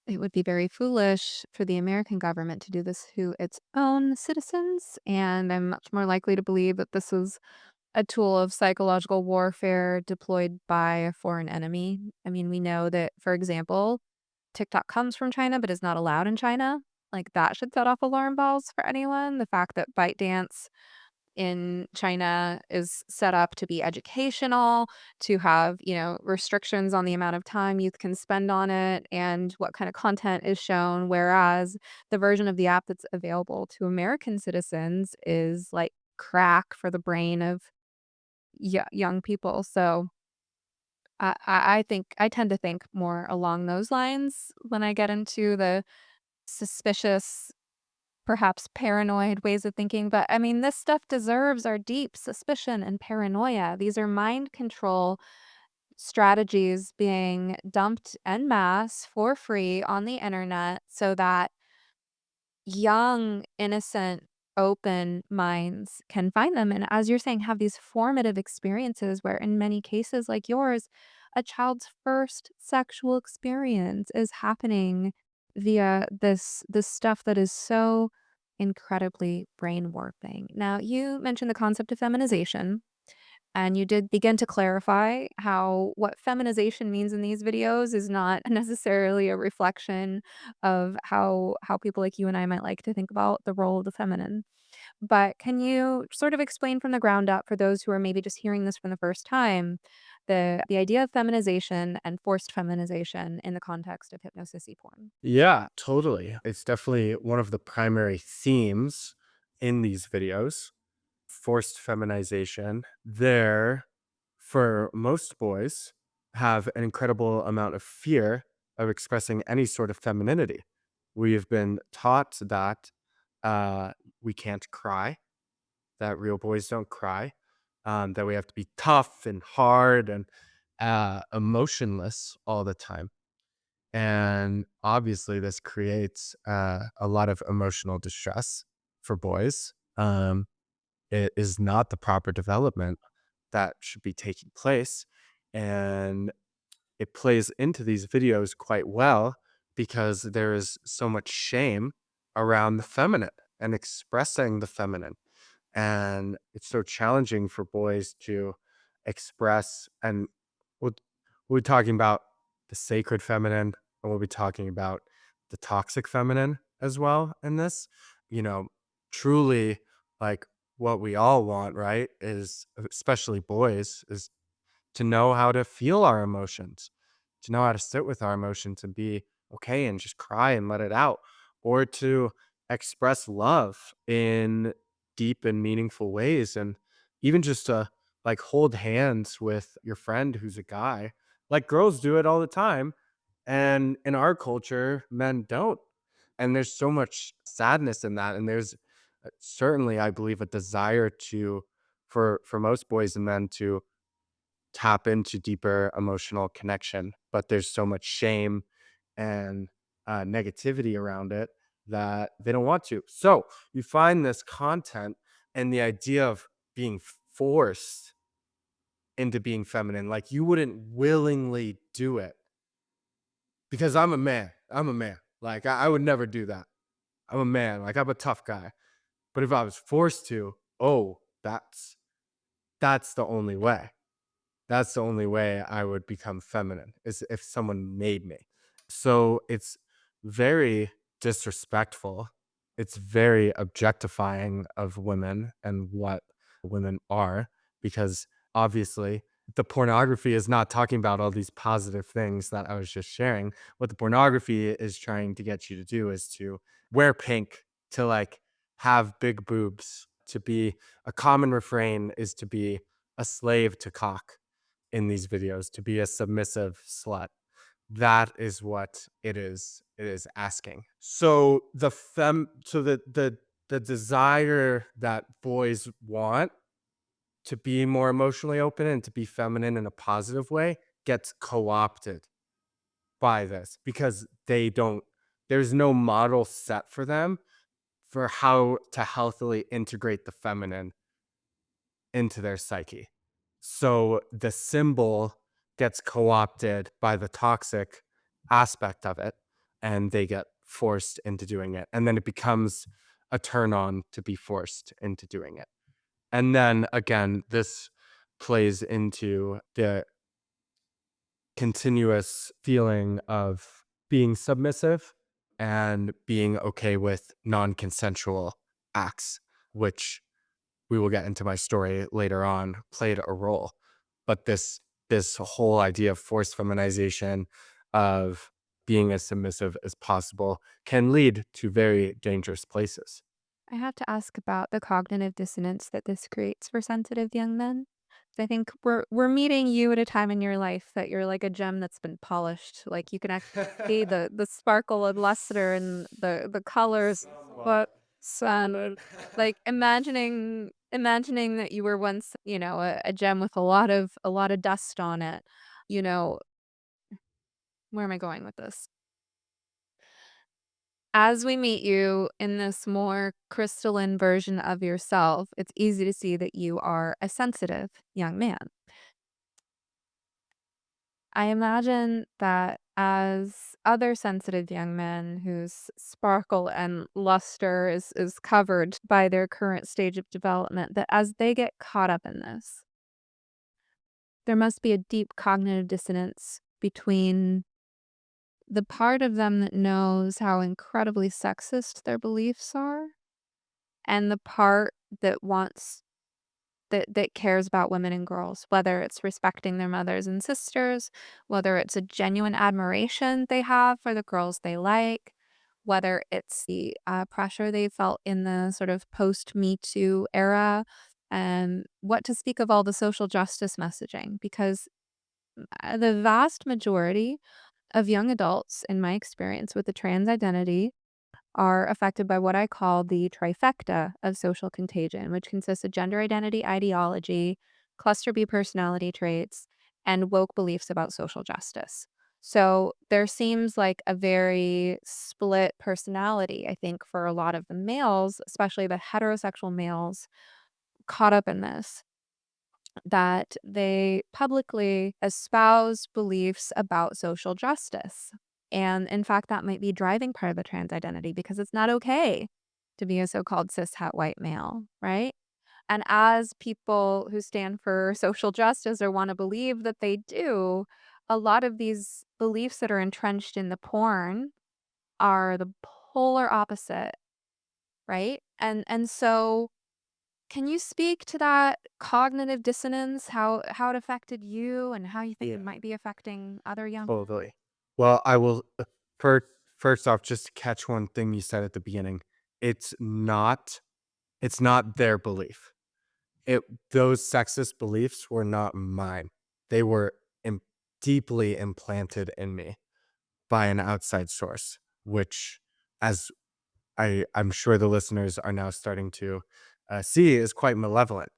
it would be very foolish for the American government to do this to its own citizens, and I'm much more likely to believe that this is a tool of psychological warfare deployed by a foreign enemy. I mean, we know that, for example, TikTok comes from China but is not allowed in China. Like, that should set off alarm bells for anyone. The fact that ByteDance in China is set up to be educational, to have, restrictions on the amount of time youth can spend on it and what kind of content is shown, whereas the version of the app that's available to American citizens is like crack for the brain of young people. So I think I tend to think more along those lines when I get into the suspicious, perhaps paranoid ways of thinking, but I mean, this stuff deserves our deep suspicion and paranoia. These are mind control strategies being dumped en masse for free on the internet so that young, innocent, open minds can find them. And as you're saying, have these formative experiences where, in many cases like yours, a child's first sexual experience is happening via this stuff that is so incredibly brain warping. Now, you mentioned the concept of feminization, and you did begin to clarify how what feminization means in these videos is not necessarily a reflection of how people like you and I might like to think about the role of the feminine. But can you sort of explain from the ground up for those who are maybe just hearing this for the first time, the idea of feminization and forced feminization in the context of hypnosissy porn? Yeah, totally. It's definitely one of the primary themes in these videos. Forced feminization. There, for most boys, have an incredible amount of fear of expressing any sort of femininity. We've been taught that uh, we can't cry, that real boys don't cry, that we have to be tough and hard and emotionless all the time. And obviously, this creates a lot of emotional distress for boys. It is not the proper development that should be taking place. And it plays into these videos quite well because there is so much shame around the feminine and expressing the feminine. And it's so challenging for boys to express. And we'll, we're talking about the sacred feminine, and we'll be talking about the toxic feminine as well in this. You know, truly, like, what we all want, right, is, especially boys, is to know how to feel our emotions, to know how to sit with our emotions and be okay and just cry and let it out, or to express love in deep and meaningful ways. And even just to like hold hands with your friend who's a guy. Like girls do it all the time. And in our culture, men don't. And there's so much sadness in that. And there's certainly, I believe, a desire to for most boys and men to tap into deeper emotional connection, but there's so much shame and negativity around it that they don't want to. So you find this content and the idea of being forced into being feminine, like you wouldn't willingly do it because I'm a man. I'm a man. Like I would never do that. I'm a man. Like I'm a tough guy. But if I was forced to, oh, that's the only way. That's the only way I would become feminine is if someone made me. So it's very disrespectful. It's very objectifying of women and what women are, because obviously the pornography is not talking about all these positive things that I was just sharing. What the pornography is trying to get you to do is to wear pink, to like have big boobs, to be a common refrain is to be a slave to cock in these videos, to be a submissive slut. That is what it is asking. So the desire that boys want to be more emotionally open and to be feminine in a positive way gets co-opted by this because there's no model set for them for how to healthily integrate the feminine into their psyche. So the symbol gets co-opted by the toxic aspect of it, and they get forced into doing it. And then it becomes a turn on to be forced into doing it. And then again, this plays into the continuous feeling of being submissive and being okay with non-consensual acts, which we will get into my story later on, played a role. But this whole idea of forced feminization, of being as submissive as possible, can lead to very dangerous places. I have to ask about the cognitive dissonance that this creates for sensitive young men. I think we're meeting you at a time in your life that you're like a gem that's been polished. Like you can actually see the sparkle and luster and the colors, but like imagining that you were once, a gem with a lot of dust on it. You know, where am I going with this? As we meet you in this more crystalline version of yourself, it's easy to see that you are a sensitive young man. I imagine that as other sensitive young men whose sparkle and luster is covered by their current stage of development, that as they get caught up in this, there must be a deep cognitive dissonance between the part of them that knows how incredibly sexist their beliefs are and the part that wants that cares about women and girls, whether it's respecting their mothers and sisters, whether it's a genuine admiration they have for the girls they like, whether it's the pressure they felt in the sort of post Me Too era, and what to speak of all the social justice messaging. Because the vast majority of young adults, in my experience with the trans identity, are affected by what I call the trifecta of social contagion, which consists of gender identity ideology, cluster B personality traits, and woke beliefs about social justice. So there seems like a very split personality, I think, for a lot of the males, especially the heterosexual males caught up in this, that they publicly espouse beliefs about social justice. And in fact, that might be driving part of the trans identity because it's not okay to be a so-called cis het white male, right? And as people who stand for social justice or want to believe that they do, a lot of these beliefs that are entrenched in the porn are the polar opposite, right? And so can you speak to that cognitive dissonance, how it affected you and how you think it Yeah, might be affecting other young. totally. Well, I will first first off, just to catch one thing you said at the beginning. It's not it's not their belief. it those sexist beliefs were not mine. They were deeply implanted in me by an outside source, which, as I'm sure the listeners are now starting to see, is quite malevolent,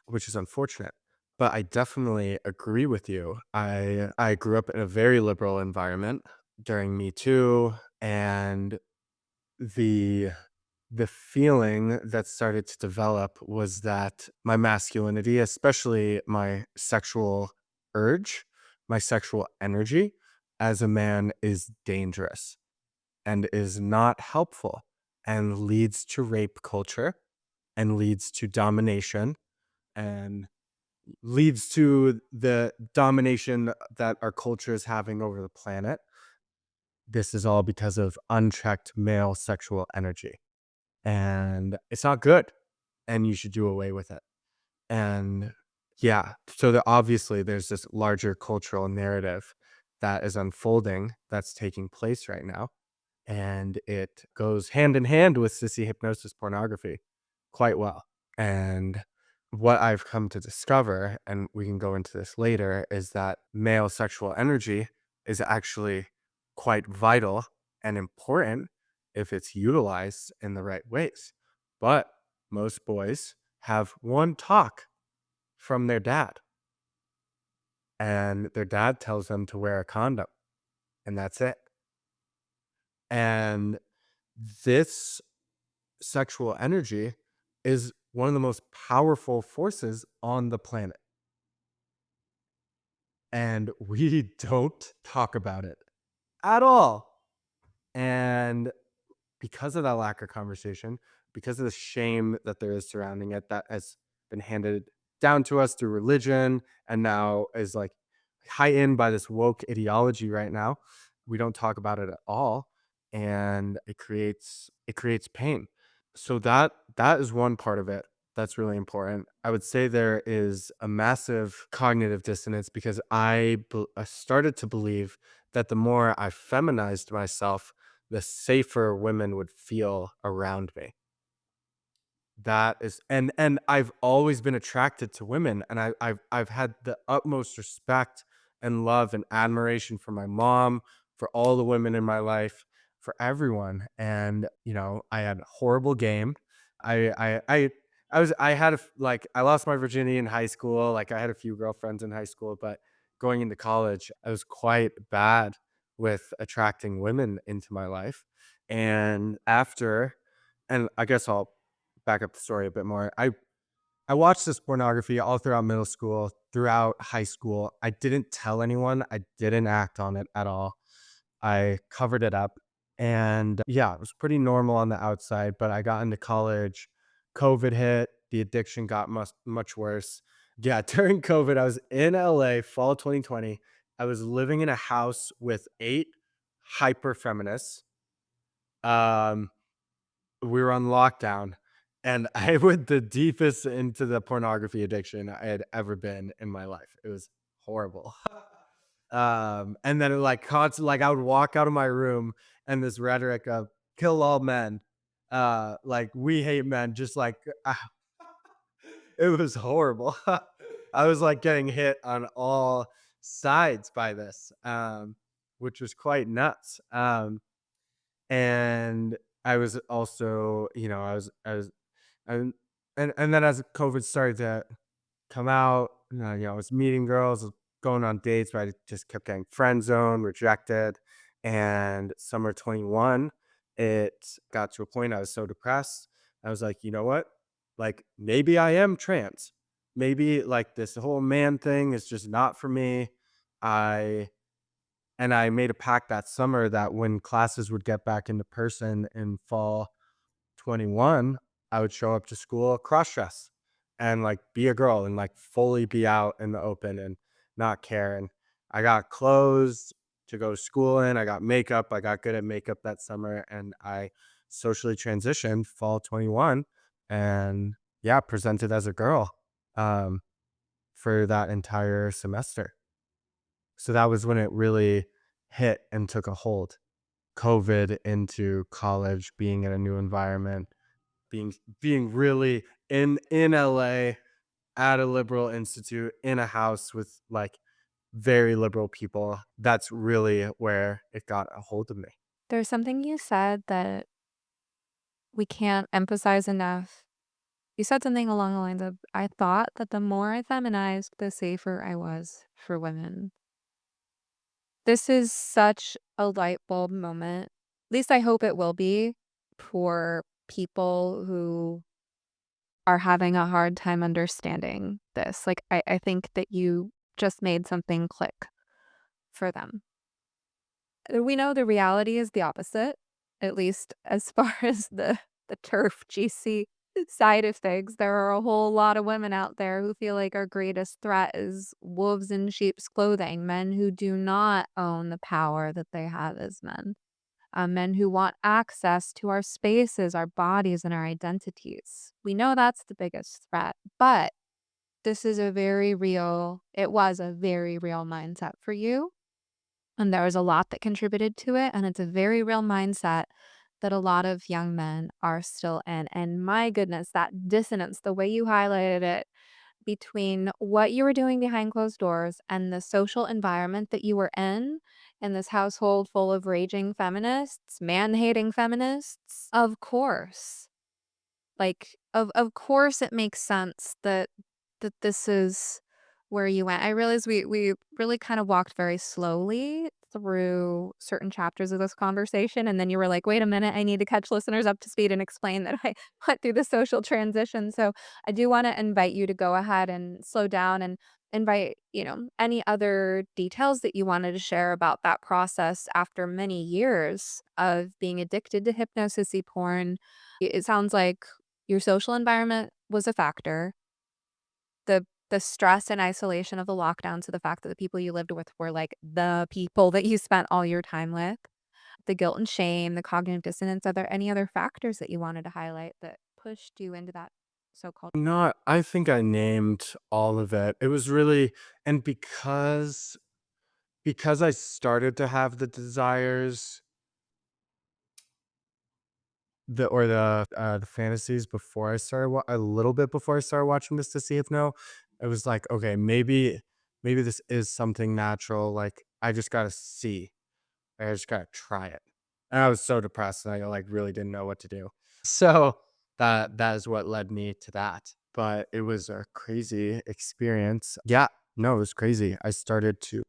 which is unfortunate. But I definitely agree with you. I grew up in a very liberal environment during Me Too, and the the feeling that started to develop was that my masculinity, especially my sexual urge, my sexual energy as a man, is dangerous and is not helpful and leads to rape culture and leads to domination and leads to the domination that our culture is having over the planet. This is all because of unchecked male sexual energy. And it's not good. And you should do away with it. And yeah, so obviously there's this larger cultural narrative that is unfolding that's taking place right now. And it goes hand in hand with sissy hypnosis pornography quite well. And what I've come to discover, and we can go into this later, is that male sexual energy is actually quite vital and important if it's utilized in the right ways. But most boys have one talk from their dad, and their dad tells them to wear a condom, and that's it. And this sexual energy is one of the most powerful forces on the planet. And we don't talk about it at all. And because of that lack of conversation, because of the shame that there is surrounding it, that has been handed down to us through religion and now is like heightened by this woke ideology right now, we don't talk about it at all. And it creates pain. So that is one part of it that's really important. I would say there is a massive cognitive dissonance because I started to believe that the more I feminized myself, the safer women would feel around me. That is, and I've always been attracted to women, and I've had the utmost respect and love and admiration for my mom, for all the women in my life, for everyone. And I had a horrible game. I had like I lost my virginity in high school. Like I had a few girlfriends in high school, but going into college, I was quite bad with attracting women into my life. And after, and I guess I'll back up the story a bit more. I watched this pornography all throughout middle school, throughout high school. I didn't tell anyone. I didn't act on it at all. I covered it up. And yeah, it was pretty normal on the outside, but I got into college. COVID hit. The addiction got much worse. Yeah, during COVID, I was in LA, fall 2020. I was living in a house with 8 hyper feminists. Um, we were on lockdown, and I went the deepest into the pornography addiction I had ever been in my life. It was horrible. And then like constantly, like I would walk out of my room and this rhetoric of kill all men, like we hate men, just like it was horrible. I was like getting hit on all sides by this, which was quite nuts. And I was also, and and then as COVID started to come out, I was meeting girls, going on dates, but I just kept getting friend zoned, rejected. And summer 21, it got to a point I was so depressed. I was like, you know what? Like maybe I am trans. Maybe like this whole man thing is just not for me. I and I made a pact that summer that when classes would get back into person in fall 21, I would show up to school cross dress and like be a girl and like fully be out in the open and not care. And I got clothes to go to school in. I got makeup. I got good at makeup that summer, and I socially transitioned fall 21 and yeah, presented as a girl um, for that entire semester. So that was when it really hit and took a hold. COVID into college, being in a new environment, being really in LA. at a liberal institute in a house with like very liberal people. That's really where it got a hold of me. There's something you said that we can't emphasize enough. You said something along the lines of, I thought that the more I feminized, the safer I was for women. This is such a light bulb moment. At least I hope it will be for people who are having a hard time understanding this. Like, I think that you just made something click for them. We know the reality is the opposite, at least as far as the turf GC side of things. There are a whole lot of women out there who feel like our greatest threat is wolves in sheep's clothing, men who do not own the power that they have as men, men who want access to our spaces, our bodies, and our identities. We know that's the biggest threat, but this is a very real, it was a very real mindset for you, and there was a lot that contributed to it, and it's a very real mindset that a lot of young men are still in. And my goodness, that dissonance, the way you highlighted it between what you were doing behind closed doors and the social environment that you were in this household full of raging feminists, man-hating feminists, of course. Like, of course it makes sense that this is where you went. I realize we really kind of walked very slowly through certain chapters of this conversation, and then you were like, "Wait a minute, I need to catch listeners up to speed and explain that I went through the social transition." So, I do wanna invite you to go ahead and slow down and invite, any other details that you wanted to share about that process after many years of being addicted to hypnosis porn. It sounds like your social environment was a factor. The stress and isolation of the lockdown, so the fact that the people you lived with were, like, the people that you spent all your time with, the guilt and shame, the cognitive dissonance. Are there any other factors that you wanted to highlight that pushed you into that so-called. No, I think I named all of it. It was really, and because I started to have the desires, the fantasies before I started a little bit before I started watching this to see if no, it was like, okay, maybe this is something natural. Like I just gotta see. I just gotta try it. And I was so depressed and I like really didn't know what to do. So that is what led me to that. But it was a crazy experience. Yeah, no, it was crazy. I started to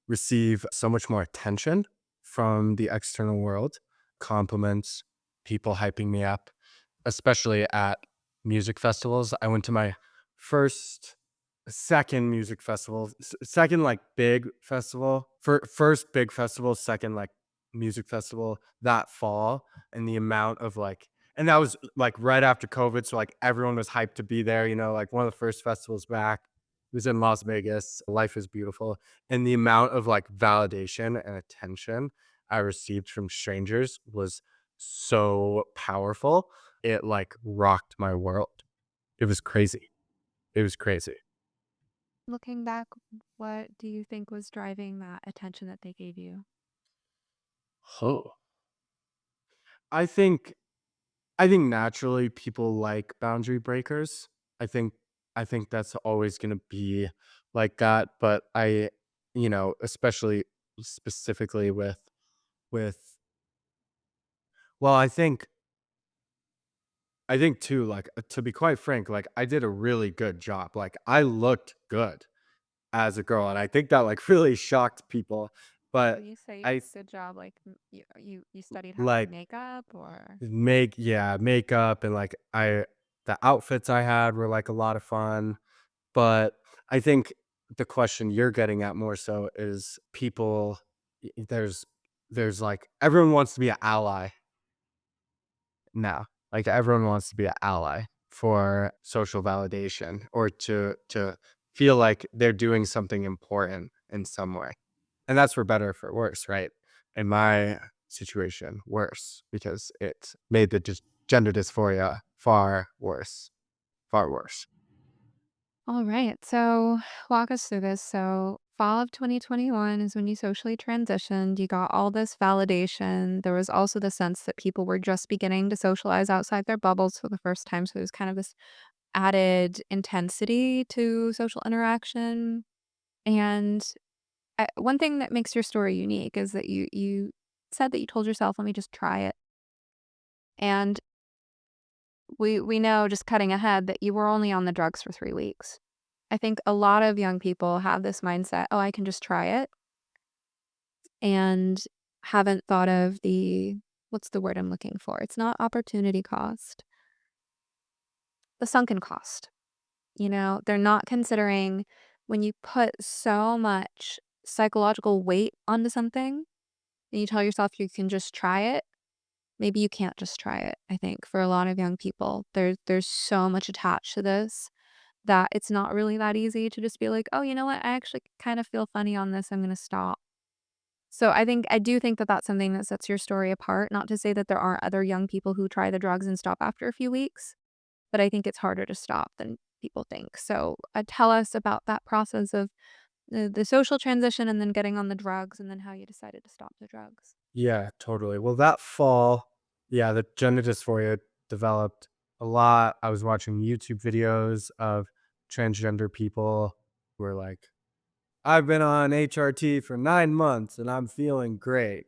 receive so much more attention from the external world, compliments, people hyping me up, especially at music festivals. I went to my first, second music festival, second like big festival, first big festival, second like music festival that fall, and the amount of like, and that was like right after COVID, so like everyone was hyped to be there. Like one of the first festivals back. It was in Las Vegas. Life is beautiful, and the amount of like validation and attention I received from strangers was so powerful. It like rocked my world. It was crazy. It was crazy. Looking back, what do you think was driving that attention that they gave you? Oh. I think I think naturally people like boundary breakers. I think I think that's always going to be like that, but especially specifically with well, I think too, like, to be quite frank, like, I did a really good job. Like, I looked good as a girl, and I think that, like, really shocked people. When But you say I good job, like, you studied how to do like makeup or. makeup and like the outfits I had were like a lot of fun. But I think the question you're getting at more so is people. There's like everyone wants to be an ally now. Like everyone wants to be an ally for social validation or to feel like they're doing something important in some way. And that's for better or for worse, right? In my situation, worse because it made the gender dysphoria far worse, far worse. All right. So walk us through this. So fall of 2021 is when you socially transitioned. You got all this validation. There was also the sense that people were just beginning to socialize outside their bubbles for the first time. So it was kind of this added intensity to social interaction. And one thing that makes your story unique is that you said that you told yourself, "Let me just try it." And we know, just cutting ahead, that you were only on the drugs for 3 weeks. I think a lot of young people have this mindset, "Oh, I can just try it," and haven't thought of the what's the word I'm looking for? It's not opportunity cost, the sunken cost. They're not considering when you put so much psychological weight onto something and you tell yourself you can just try it, maybe you can't just try it. I think for a lot of young people, there's so much attached to this that it's not really that easy to just be like, "Oh, you know what? I actually kind of feel funny on this. I'm gonna stop." So I do think that that's something that sets your story apart. Not to say that there aren't other young people who try the drugs and stop after a few weeks, but I think it's harder to stop than people think. So, tell us about that process of the social transition and then getting on the drugs and then how you decided to stop the drugs. Yeah, totally. Well, that fall, yeah, the gender dysphoria developed a lot. I was watching YouTube videos of transgender people who were like, I've been on HRT for 9 months and I'm feeling great,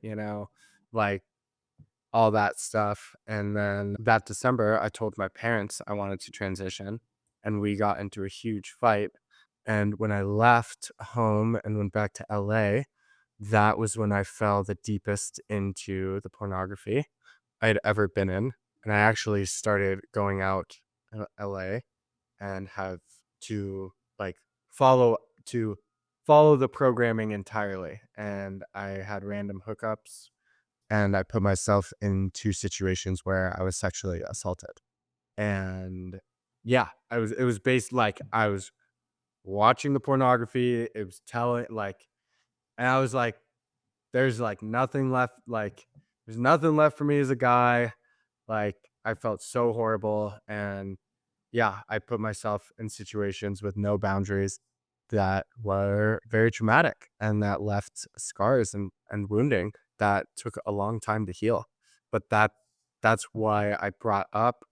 like all that stuff. And then that December, I told my parents I wanted to transition, and we got into a huge fight. And when I left home and went back to LA, that was when I fell the deepest into the pornography I had ever been in. And I actually started going out in LA and have to like follow to follow the programming entirely. And I had random hookups, and I put myself into situations where I was sexually assaulted. And yeah, it was based like I was watching the pornography, it was telling like, and I was like, there's like nothing left, like there's nothing left for me as a guy. Like I felt so horrible. And yeah, I put myself in situations with no boundaries that were very traumatic and that left scars and wounding that took a long time to heal. But that's why I brought up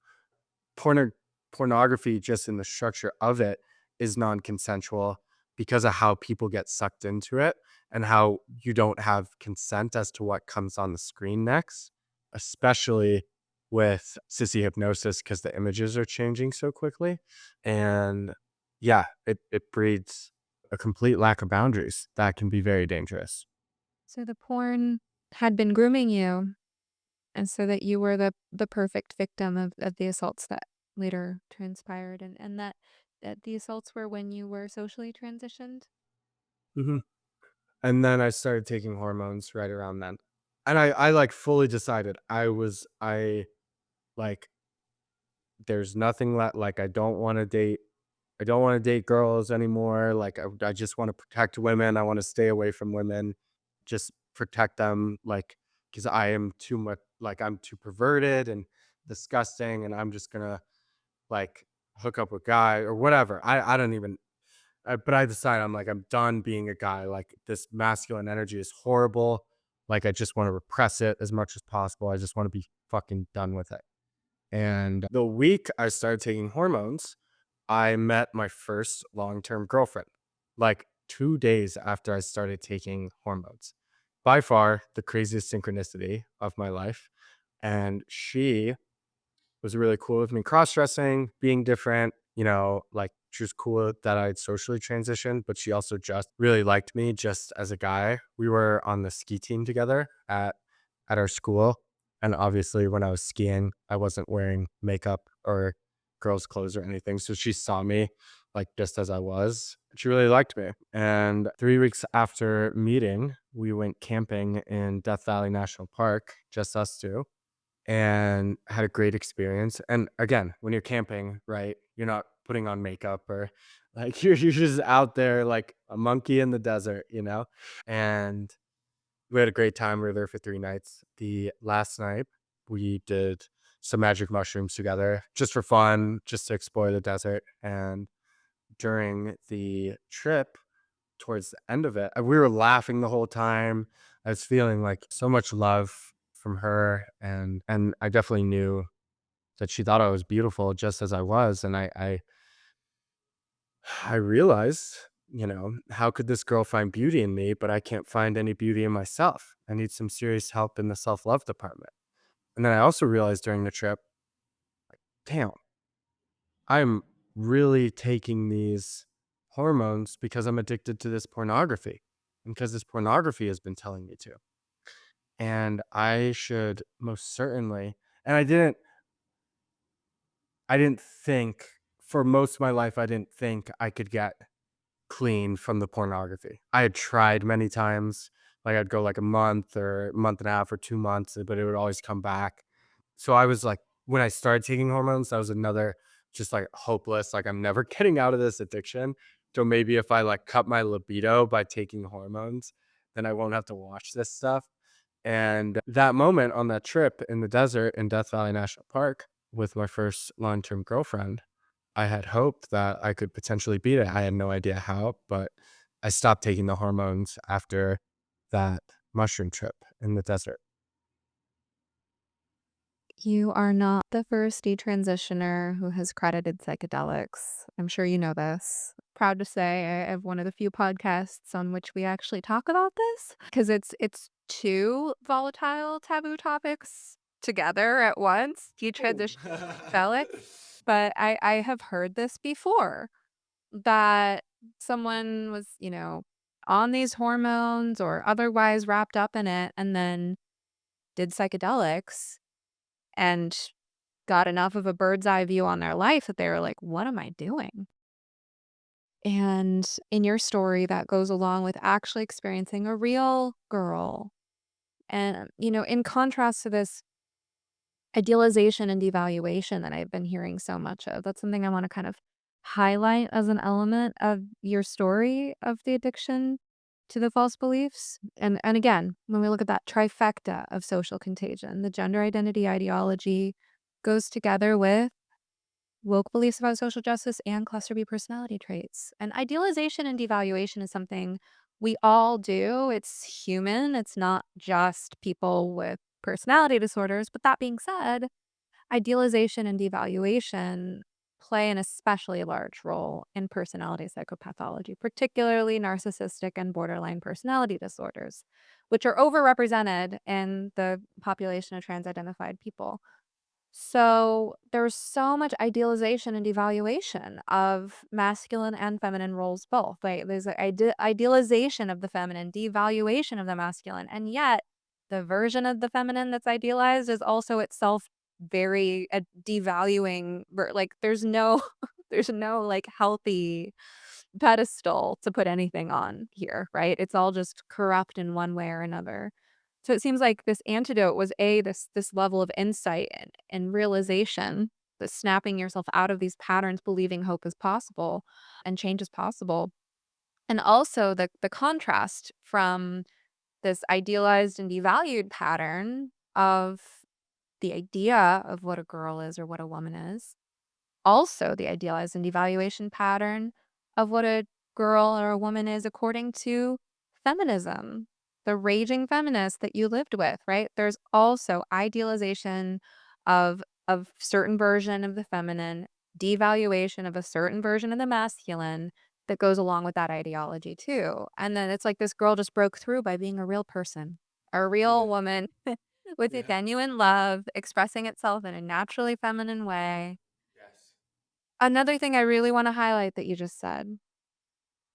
porno pornography. Just in the structure of it is non-consensual because of how people get sucked into it and how you don't have consent as to what comes on the screen next, especially with Sissy hypnosis because the images are changing so quickly. And yeah, it breeds a complete lack of boundaries that can be very dangerous. So the porn had been grooming you, and so that you were the perfect victim of the assaults that later transpired, and that the assaults were when you were socially transitioned. Mhm. And then I started taking hormones right around then. And I like fully decided I like there's nothing like I don't want to date girls anymore. Like I just want to protect women. I want to stay away from women. Just protect them like cuz I am too much like I'm too perverted and disgusting, and I'm just going to like hook up with guy or whatever. I don't even but I decided I'm like, I'm done being a guy. Like this masculine energy is horrible. Like I just want to repress it as much as possible. I just want to be fucking done with it. And the week I started taking hormones, I met my first long-term girlfriend. Like 2 days after I started taking hormones. By far the craziest synchronicity of my life. And she was really cool with me cross-dressing, being different, like she was cool that I'd socially transitioned, but she also just really liked me just as a guy. We were on the ski team together at our school. And obviously when I was skiing, I wasn't wearing makeup or girls' clothes or anything. So she saw me like just as I was. She really liked me. And 3 weeks after meeting, we went camping in Death Valley National Park, just us two, and had a great experience. And again, when you're camping, right, you're not putting on makeup or like you're just out there like a monkey in the desert. And we had a great time. We were there for 3 nights. The last night, we did some magic mushrooms together just for fun, just to explore the desert. And during the trip, towards the end of it, we were laughing the whole time. I was feeling like so much love from her, and I definitely knew that she thought I was beautiful just as I was. And I realized, how could this girl find beauty in me, but I can't find any beauty in myself? I need some serious help in the self-love department. And then I also realized during the trip, damn, I'm really taking these hormones because I'm addicted to this pornography and because this pornography has been telling me to. And I should most certainly, and I didn't think for most of my life, I didn't think I could get clean from the pornography. I had tried many times. Like I'd go like a month or a month and a half or 2 months, but it would always come back. So I was like, when I started taking hormones, that was another just like hopeless, like I'm never getting out of this addiction. So maybe if I like cut my libido by taking hormones, then I won't have to watch this stuff. And that moment on that trip in the desert in Death Valley National Park with my first long-term girlfriend, I had hoped that I could potentially beat it. I had no idea how, but I stopped taking the hormones after that mushroom trip in the desert. You are not the first detransitioner who has credited psychedelics. I'm sure you know this. Proud to say I have one of the few podcasts on which we actually talk about this because it's two volatile taboo topics together at once. Detransition psychedelics. But I have heard this before that someone was, on these hormones or otherwise wrapped up in it and then did psychedelics and got enough of a bird's eye view on their life that they were like, "What am I doing?" And in your story, that goes along with actually experiencing a real girl. And, in contrast to this idealization and devaluation that I've been hearing so much of, that's something I want to kind of highlight as an element of your story of the addiction to the false beliefs. And again, when we look at that trifecta of social contagion, the gender identity ideology goes together with woke beliefs about social justice and cluster B personality traits. And idealization and devaluation is something we all do. It's human. It's not just people with personality disorders. But that being said, idealization and devaluation play an especially large role in personality psychopathology, particularly narcissistic and borderline personality disorders, which are overrepresented in the population of trans identified people. So there's so much idealization and devaluation of masculine and feminine roles both. Like there's an idealization of the feminine, devaluation of the masculine, and yet the version of the feminine that's idealized is also itself very devaluing. Like there's no, there's no like healthy pedestal to put anything on here, right? It's all just corrupt in one way or another. So it seems like this antidote was this level of insight and realization, the snapping yourself out of these patterns, believing hope is possible and change is possible. And also the contrast from this idealized and devalued pattern of the idea of what a girl is or what a woman is, also the idealized and devaluation pattern of what a girl or a woman is according to feminism, the raging feminist that you lived with, right? There's also idealization of certain version of the feminine, devaluation of a certain version of the masculine that goes along with that ideology too. And then it's like this girl just broke through by being a real person, a real Yeah. woman with a Yeah. genuine love, expressing itself in a naturally feminine way. Yes. Another thing I really wanna highlight that you just said,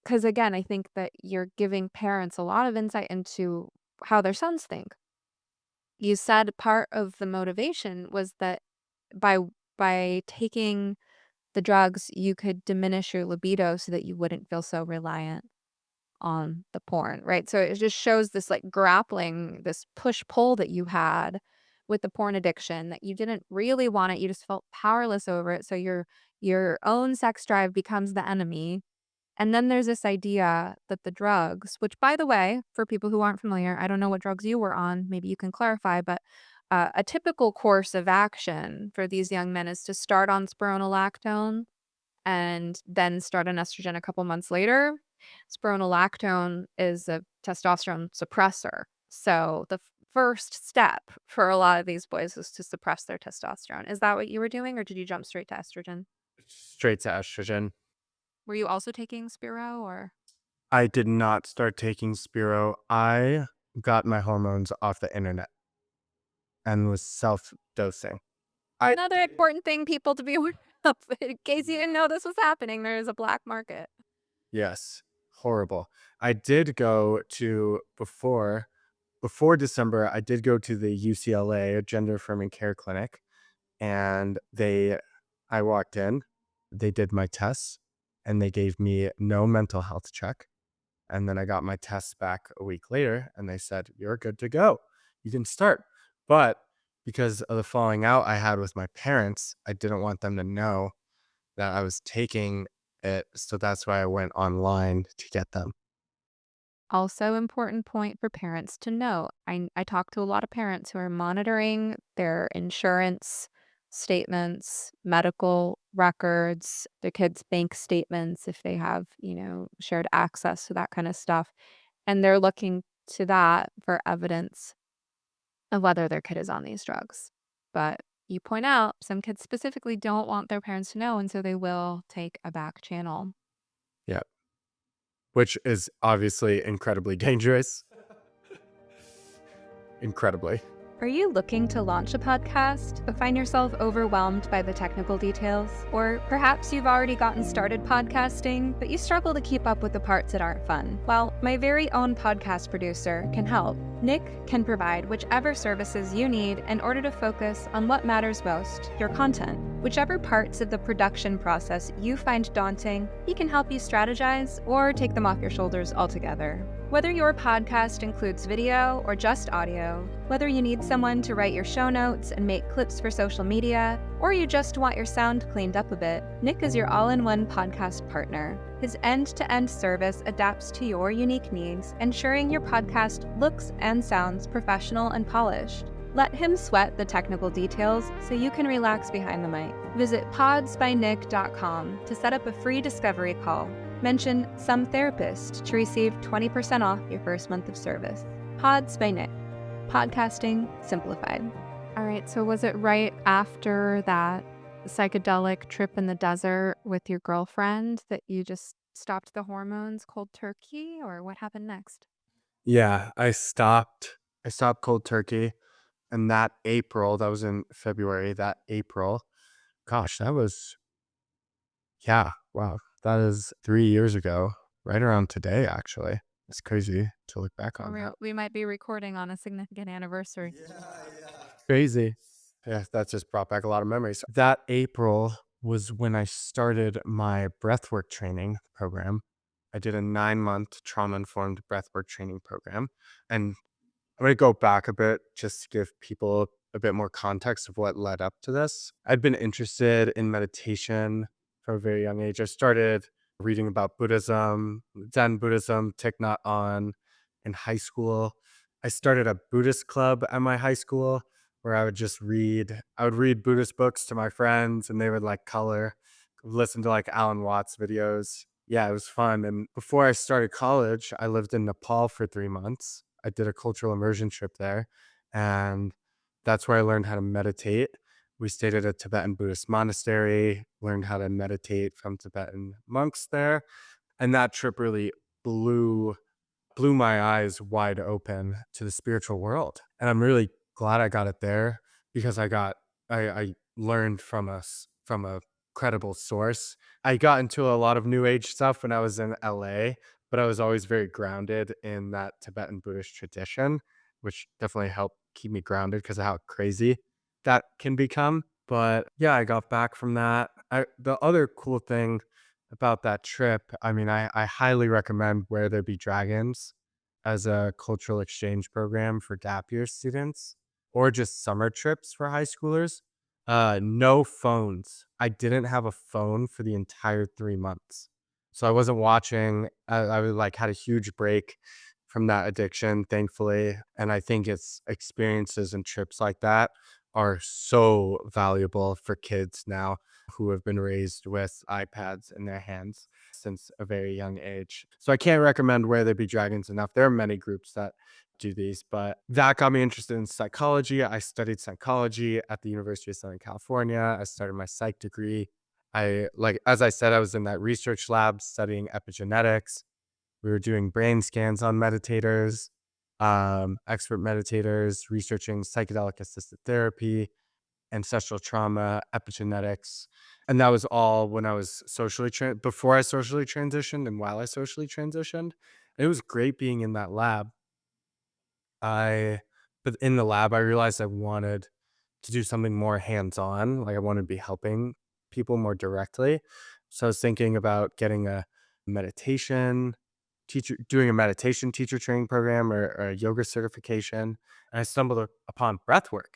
because again, I think that you're giving parents a lot of insight into how their sons think. You said part of the motivation was that by by taking the drugs, you could diminish your libido so that you wouldn't feel so reliant on the porn, right? So it just shows this, like, grappling, this push-pull that you had with the porn addiction, that you didn't really want it, you just felt powerless over it, so your own sex drive becomes the enemy, and then there's this idea that the drugs, which, by the way, for people who aren't familiar, I don't know what drugs you were on, maybe you can clarify, but, a typical course of action for these young men is to start on spironolactone and then start an estrogen a couple months later. Spironolactone is a testosterone suppressor. So first step for a lot of these boys is to suppress their testosterone. Is that what you were doing, or did you jump straight to estrogen? Straight to estrogen. Were you also taking Spiro, or I did not start taking Spiro. I got my hormones off the internet and was self-dosing. I another important thing people to be aware of in case you didn't know this was happening, there is a black market. Yes, horrible. I did go to before December, I did go to the UCLA Gender Affirming Care Clinic, and I walked in, they did my tests, and they gave me no mental health check. And then I got my tests back a week later, and they said, "You're good to go. You can start." But because of the falling out I had with my parents, I didn't want them to know that I was taking it. So that's why I went online to get them. Also, important point for parents to know. I talk to a lot of parents who are monitoring their insurance statements, medical records, their kids' bank statements if they have, shared access to that kind of stuff. And they're looking to that for evidence of whether their kid is on these drugs. But you point out some kids specifically don't want their parents to know, and so they will take a back channel. Yeah. Which is obviously incredibly dangerous. Incredibly. Are you looking to launch a podcast, but find yourself overwhelmed by the technical details? Or perhaps you've already gotten started podcasting, but you struggle to keep up with the parts that aren't fun? Well, my very own podcast producer can help. Nick can provide whichever services you need in order to focus on what matters most, your content. Whichever parts of the production process you find daunting, he can help you strategize or take them off your shoulders altogether. Whether your podcast includes video or just audio, whether you need someone to write your show notes and make clips for social media, or you just want your sound cleaned up a bit, Nick is your all-in-one podcast partner. His end-to-end service adapts to your unique needs, ensuring your podcast looks and sounds professional and polished. Let him sweat the technical details so you can relax behind the mic. Visit podsbynick.com to set up a free discovery call. Mention Some Therapist to receive 20% off your first month of service. Pods by Nick. Podcasting simplified. All right, so was it right after that psychedelic trip in the desert with your girlfriend that you just stopped the hormones cold turkey, or what happened next? Yeah, I stopped cold turkey. And that was in February, that April, gosh, yeah, wow. That is 3 years ago, right around today, actually. It's crazy to look back Or on that. we might be recording on a significant anniversary. Crazy. Yeah, that just brought back a lot of memories. That April was when I started my breathwork training program. I did a 9-month trauma-informed breathwork training program. And I'm going to go back a bit just to give people a bit more context of what led up to this. I'd been interested in meditation from a very young age. I started reading about Buddhism, Zen Buddhism, Thich Nhat Hanh in high school. I started a Buddhist club at my high school where I would read Buddhist books to my friends and they would like color, listen to like Alan Watts videos. Yeah, it was fun. And before I started college, I lived in Nepal for 3 months. I did a cultural immersion trip there, and that's where I learned how to meditate. We stayed at a Tibetan Buddhist monastery, learned how to meditate from Tibetan monks there, and that trip really blew my eyes wide open to the spiritual world. And I'm really glad I got it there because I learned from a credible source. I got into a lot of new age stuff when I was in LA, but I was always very grounded in that Tibetan Buddhist tradition, which definitely helped keep me grounded because of how crazy that can become. But yeah, I got back from that. The other cool thing about that trip, I mean, I highly recommend Where There Be Dragons as a cultural exchange program for gap year students or just summer trips for high schoolers. No phones. I didn't have a phone for the entire 3 months. So I wasn't watching. I had a huge break from that addiction, thankfully. And I think it's experiences and trips like that are so valuable for kids now who have been raised with iPads in their hands since a very young age. So I can't recommend Where There Be Dragons enough. There are many groups that do these, but that got me interested in psychology. I studied psychology at the University of Southern California. I started my psych degree. As I said, I was in that research lab studying epigenetics. We were doing brain scans on meditators, expert meditators, researching psychedelic assisted therapy, ancestral trauma, epigenetics. And that was all when I was before I socially transitioned and while I socially transitioned. It was great being in that lab. I but in the lab, I realized I wanted to do something more hands-on, like, I wanted to be helping people more directly. So I was thinking about getting a meditation doing a meditation teacher training program or a yoga certification, and I stumbled upon breathwork.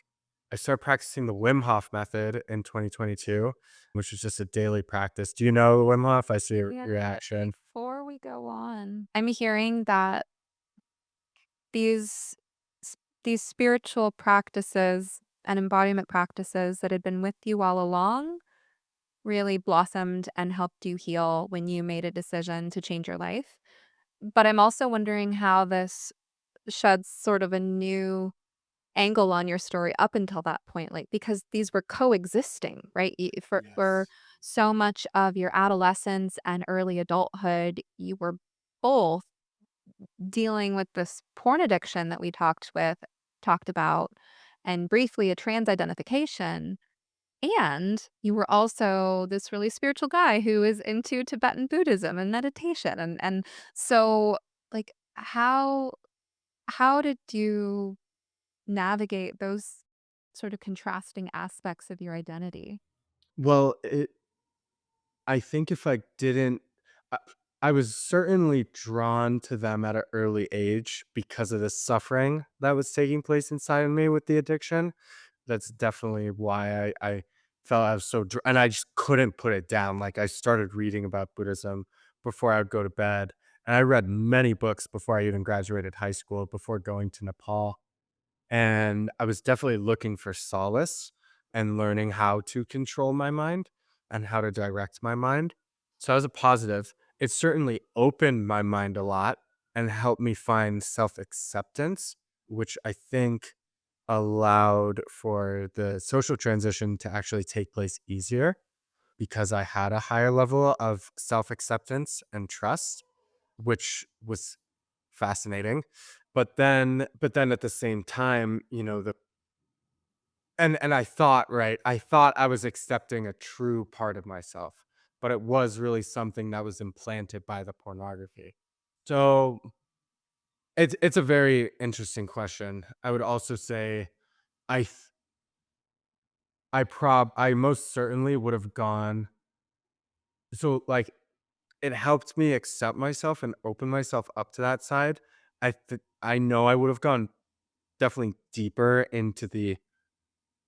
I started practicing the Wim Hof method in 2022, which is just a daily practice. Do you know Wim Hof? I see your Yeah, but reaction. before we go on, I'm hearing that these s- these spiritual practices and embodiment practices that had been with you all along really blossomed and helped you heal when you made a decision to change your life. But I'm also wondering how this sheds sort of a new angle on your story up until that point, like, because these were coexisting, right? For Yes. so much of your adolescence and early adulthood, you were both dealing with this porn addiction that we talked about, and briefly a trans identification, and you were also this really spiritual guy who is into Tibetan Buddhism and meditation, and so, like, how did you navigate those sort of contrasting aspects of your identity? Well, I think if I didn't I I was certainly drawn to them at an early age because of the suffering that was taking place inside of me with the addiction. That's definitely why I felt I was and I just couldn't put it down. Like, I started reading about Buddhism before I would go to bed, and I read many books before I even graduated high school, before going to Nepal. And I was definitely looking for solace and learning how to control my mind and how to direct my mind. So that was a positive. It certainly opened my mind a lot and helped me find self acceptance, which I think allowed for the social transition to actually take place easier because I had a higher level of self acceptance and trust, which was fascinating. But then at the same time, the and I thought, right, I thought I was accepting a true part of myself, but it was really something that was implanted by the pornography. So it's a very interesting question. I would also say I th- I most certainly would have gone. So, like, it helped me accept myself and open myself up to that side. I know I would have gone definitely deeper into the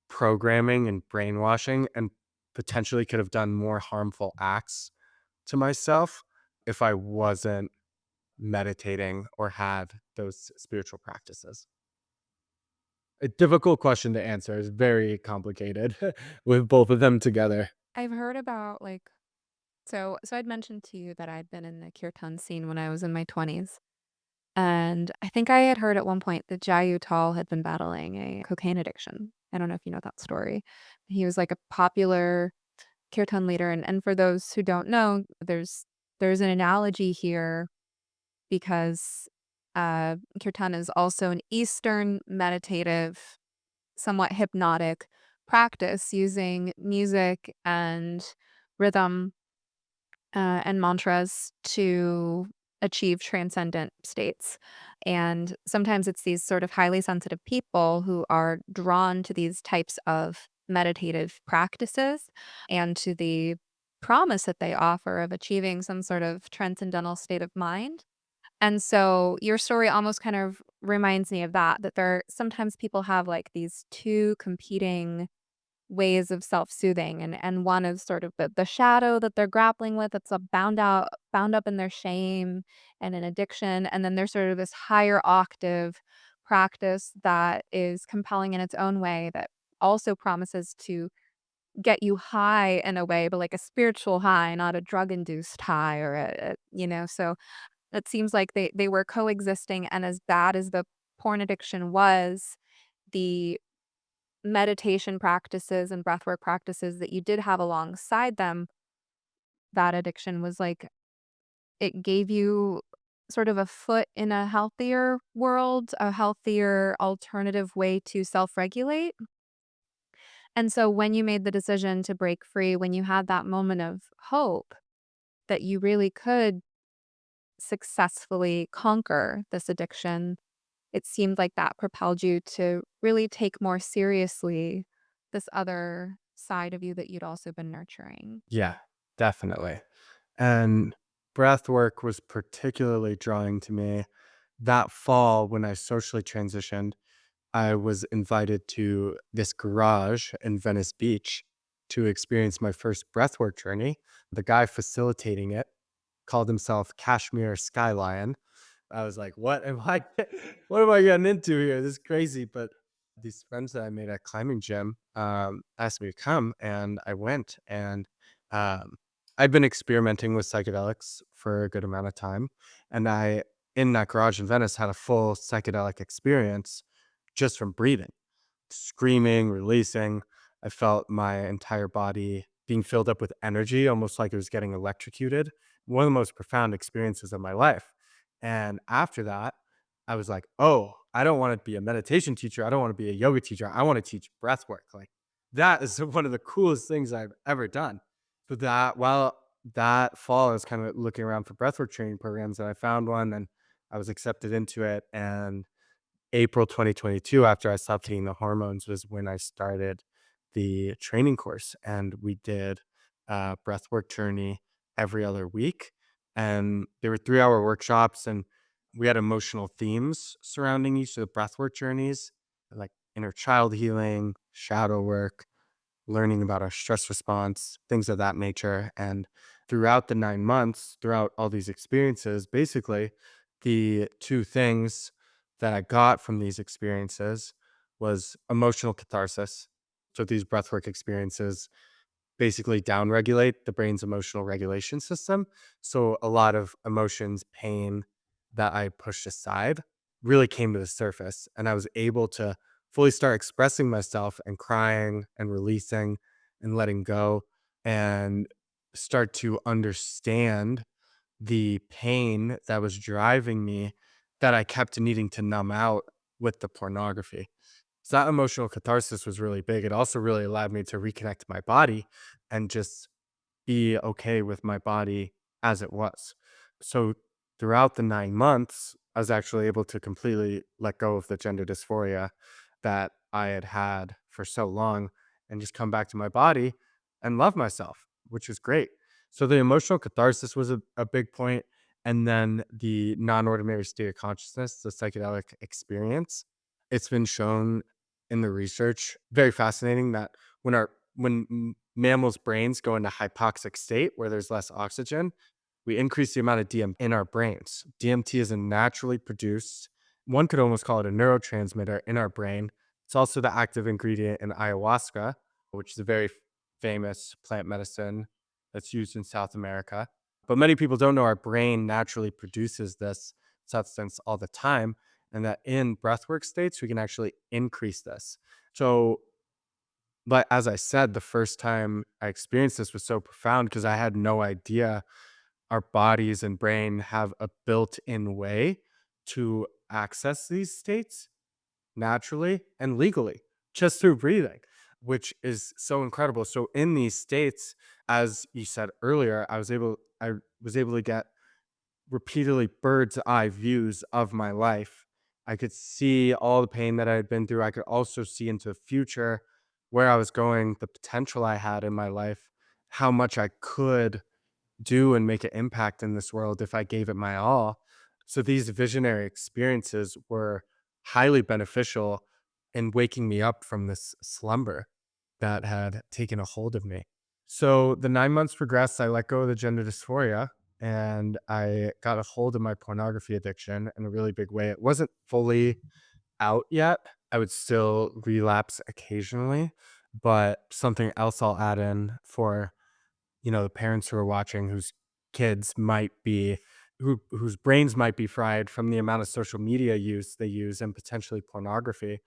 programming and brainwashing and potentially could have done more harmful acts to myself if I wasn't meditating or had those spiritual practices. A difficult question to answer. It's very complicated with both of them together. I've heard about, like, I'd mentioned to you that I'd been in the kirtan scene when I was in my 20s, and I think I had heard at one point that Jayu Tal had been battling a cocaine addiction. I don't know if you know that story. He was, like, a popular kirtan leader, and for those who don't know, there's an analogy here because, kirtan is also an Eastern meditative, somewhat hypnotic practice using music and rhythm and mantras to achieve transcendent states. And sometimes it's these sort of highly sensitive people who are drawn to these types of meditative practices and to the promise that they offer of achieving some sort of transcendental state of mind. And so your story almost kind of reminds me of that, that there sometimes people have like these two competing ways of self-soothing, and one is sort of the shadow that they're grappling with, it's a bound up in their shame and an addiction, and then there's sort of this higher octave practice that is compelling in its own way that also promises to get you high in a way, but like a spiritual high, not a drug-induced high or so it seems like they were coexisting, and as bad as the porn addiction was, the meditation practices and breathwork practices that you did have alongside them, that addiction was like it gave you sort of a foot in a healthier world, a healthier alternative way to self-regulate. And so when you made the decision to break free, when you had that moment of hope that you really could successfully conquer this addiction, it seemed like that propelled you to really take more seriously this other side of you that you'd also been nurturing. Yeah, definitely. And breath work was particularly drawing to me. That fall, when I socially transitioned, I was invited to this garage in Venice Beach to experience my first breathwork journey. The guy facilitating it called himself Kashmir Skylion. I was like, what am I what am I getting into here? This is crazy. But these friends that I made at climbing gym asked me to come, and I went. And um, I've been experimenting with psychedelics for a good amount of time. And I, in that garage in Venice, had a full psychedelic experience just from breathing, screaming, releasing. I felt my entire body being filled up with energy, almost like it was getting electrocuted. One of the most profound experiences of my life. And after that, I was like, oh, I don't want to be a meditation teacher. I don't want to be a yoga teacher. I want to teach breath work. Like, that is one of the coolest things I've ever done. But that fall, I was kind of looking around for breathwork training programs, and I found one, and I was accepted into it. And April 2022, after I stopped taking the hormones, was when I started the training course, and we did a breathwork journey every other week. And there were 3-hour workshops, and we had emotional themes surrounding each of the breathwork journeys, like inner child healing, shadow work, learning about our stress response, things of that nature. And throughout the 9 months, throughout all these experiences, basically, the two things that I got from these experiences was emotional catharsis. So these breathwork experiences basically downregulate the brain's emotional regulation system. So a lot of emotions, pain that I pushed aside really came to the surface. And I was able to fully start expressing myself and crying and releasing and letting go, and start to understand the pain that was driving me, that I kept needing to numb out with the pornography. So that emotional catharsis was really big. It also really allowed me to reconnect to my body and just be okay with my body as it was. So throughout the 9 months, I was actually able to completely let go of the gender dysphoria that I had had for so long, and just come back to my body and love myself, which is great. So the emotional catharsis was a big point. And then the non ordinary state of consciousness, the psychedelic experience. It's been shown in the research, very fascinating, that when mammals' brains go into hypoxic state where there's less oxygen, we increase the amount of DMT in our brains. DMT is a naturally produced, one could almost call it a neurotransmitter in our brain. It's also the active ingredient in ayahuasca, which is a very famous plant medicine that's used in South America. But many people don't know our brain naturally produces this substance all the time, and that in breathwork states, we can actually increase this. So, but as I said, the first time I experienced this was so profound because I had no idea our bodies and brain have a built-in way to access these states naturally and legally just through breathing, which is so incredible. So in these states, as you said earlier, I was able to get repeatedly bird's eye views of my life. I could see all the pain that I had been through. I could also see into the future, where I was going, the potential I had in my life, how much I could do and make an impact in this world if I gave it my all. So these visionary experiences were highly beneficial in waking me up from this slumber that had taken a hold of me. So the 9 months progressed. I let go of the gender dysphoria, and I got a hold of my pornography addiction in a really big way. It wasn't fully out yet. I would still relapse occasionally, but something else I'll add in for the parents who are watching whose kids might be whose brains might be fried from the amount of social media use they use and potentially pornography.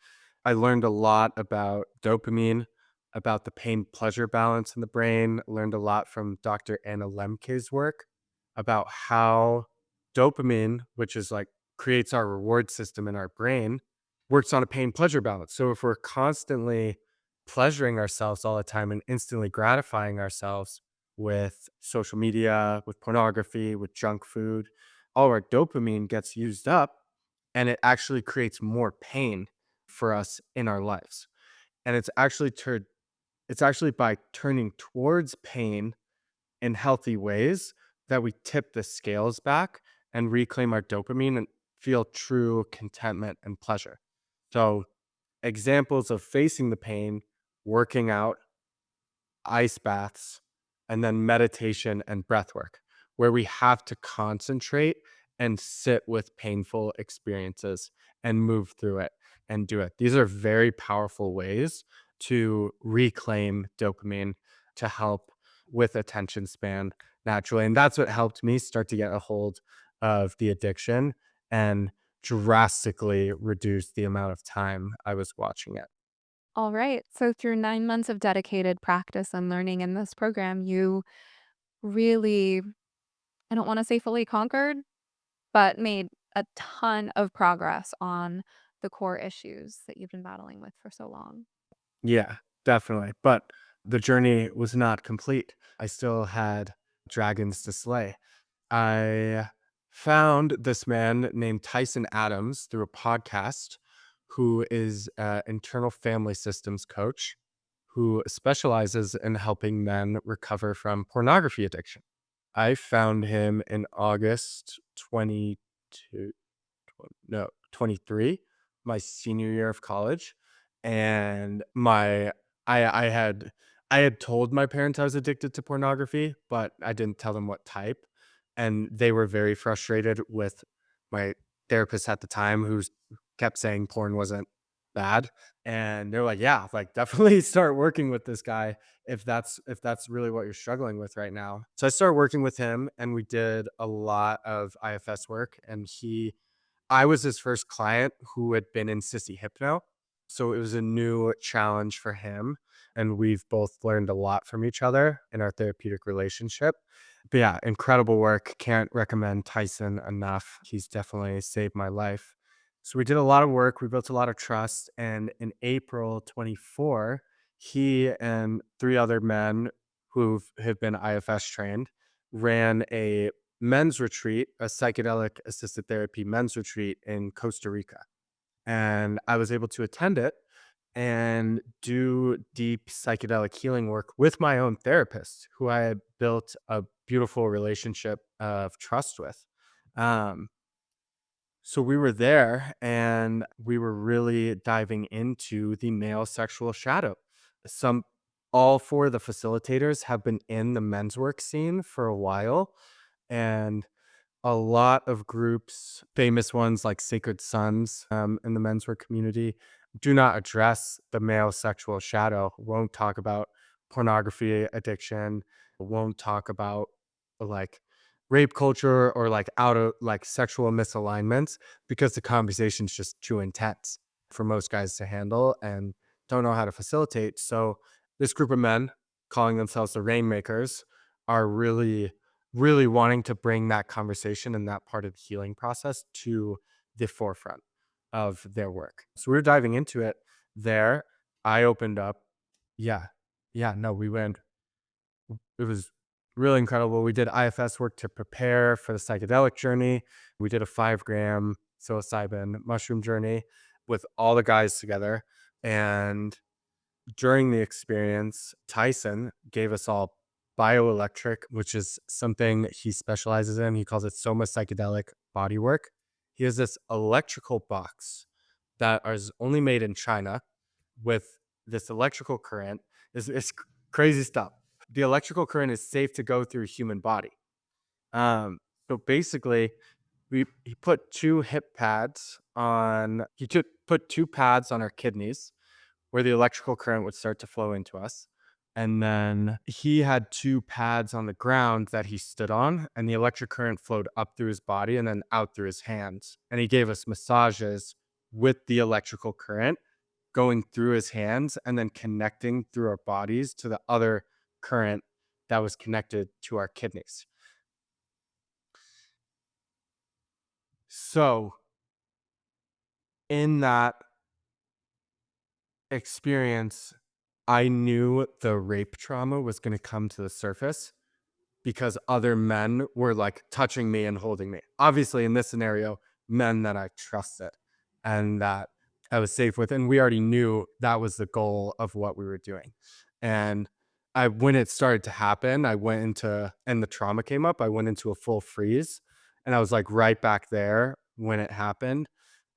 I learned a lot about dopamine, about the pain pleasure balance in the brain. Learned a lot from Dr. Anna Lemke's work about how dopamine, which is like creates our reward system in our brain, works on a pain pleasure balance. So if we're constantly pleasuring ourselves all the time and instantly gratifying ourselves with social media, with pornography, with junk food, all our dopamine gets used up and it actually creates more pain for us in our lives. And it's actually by turning towards pain in healthy ways that we tip the scales back and reclaim our dopamine and feel true contentment and pleasure. So, examples of facing the pain, working out, ice baths, and then meditation and breath work, where we have to concentrate and sit with painful experiences and move through it and do it. These are very powerful ways to reclaim dopamine to help with attention span naturally. And that's what helped me start to get a hold of the addiction and drastically reduce the amount of time I was watching it. All right. So through 9 months of dedicated practice and learning in this program, you really, I don't want to say fully conquered, but made a ton of progress on the core issues that you've been battling with for so long. Yeah, definitely. But the journey was not complete. I still had dragons to slay. I found this man named Tyson Adams through a podcast who is an internal family systems coach who specializes in helping men recover from pornography addiction. I found him in August 22, no, 23, my senior year of college. And I I had told my parents I was addicted to pornography, but I didn't tell them what type. And they were very frustrated with my therapist at the time who kept saying porn wasn't bad. And they're like, yeah, like definitely start working with this guy if that's really what you're struggling with right now. So I started working with him and we did a lot of IFS work and I was his first client who had been in Sissy hypno. So it was a new challenge for him. And we've both learned a lot from each other in our therapeutic relationship. But yeah, incredible work. Can't recommend Tyson enough. He's definitely saved my life. So we did a lot of work. We built a lot of trust. And in April 24, he and three other men who have been IFS trained ran a men's retreat, a psychedelic assisted therapy men's retreat in Costa Rica. And I was able to attend it and do deep psychedelic healing work with my own therapist, who I had built a beautiful relationship of trust with. Um, so we were there and we were really diving into the male sexual shadow. Some All four of the facilitators have been in the men's work scene for a while. And a lot of groups, famous ones like Sacred Sons in the menswear community, do not address the male sexual shadow, won't talk about pornography addiction, won't talk about like rape culture or like out of like sexual misalignments because the conversation's just too intense for most guys to handle and don't know how to facilitate. So this group of men calling themselves the Rainmakers are really wanting to bring that conversation and that part of the healing process to the forefront of their work. So we were diving into it there. I opened up. Yeah. Yeah. No, we went. It was really incredible. We did IFS work to prepare for the psychedelic journey. We did a 5 gram psilocybin mushroom journey with all the guys together. And during the experience, Tyson gave us all bioelectric, which is something he specializes in. He calls it soma psychedelic body work. He has this electrical box that is only made in China with this electrical current. It's crazy stuff. The electrical current is safe to go through human body. Um, so basically, he put put two pads on our kidneys where the electrical current would start to flow into us. And then he had two pads on the ground that he stood on, and the electric current flowed up through his body and then out through his hands. And he gave us massages with the electrical current going through his hands and then connecting through our bodies to the other current that was connected to our kidneys. So, in that experience, I knew the rape trauma was going to come to the surface because other men were like touching me and holding me. Obviously, in this scenario, men that I trusted and that I was safe with. And we already knew that was the goal of what we were doing. And when it started to happen, and the trauma came up, I went into a full freeze. And I was like right back there when it happened.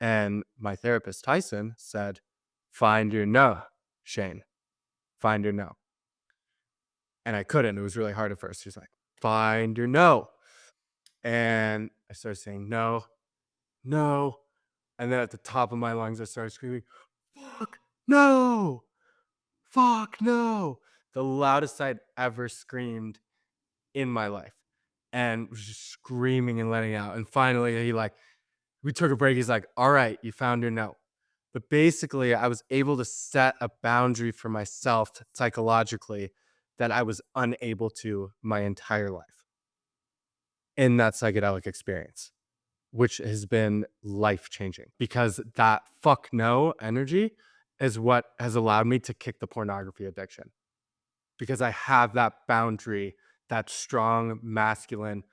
And my therapist, Tyson, said, "Find your no, Shane, find your no." And I couldn't. It was really hard at first. She's like, "Find your no." And I started saying no, no. And then at the top of my lungs, I started screaming, "Fuck no, fuck no." The loudest I'd ever screamed in my life. And was just screaming and letting out. And finally, we took a break. He's like, "All right, you found your no." But basically, I was able to set a boundary for myself psychologically that I was unable to my entire life in that psychedelic experience, which has been life changing because that fuck no energy is what has allowed me to kick the pornography addiction because I have that boundary, that strong masculine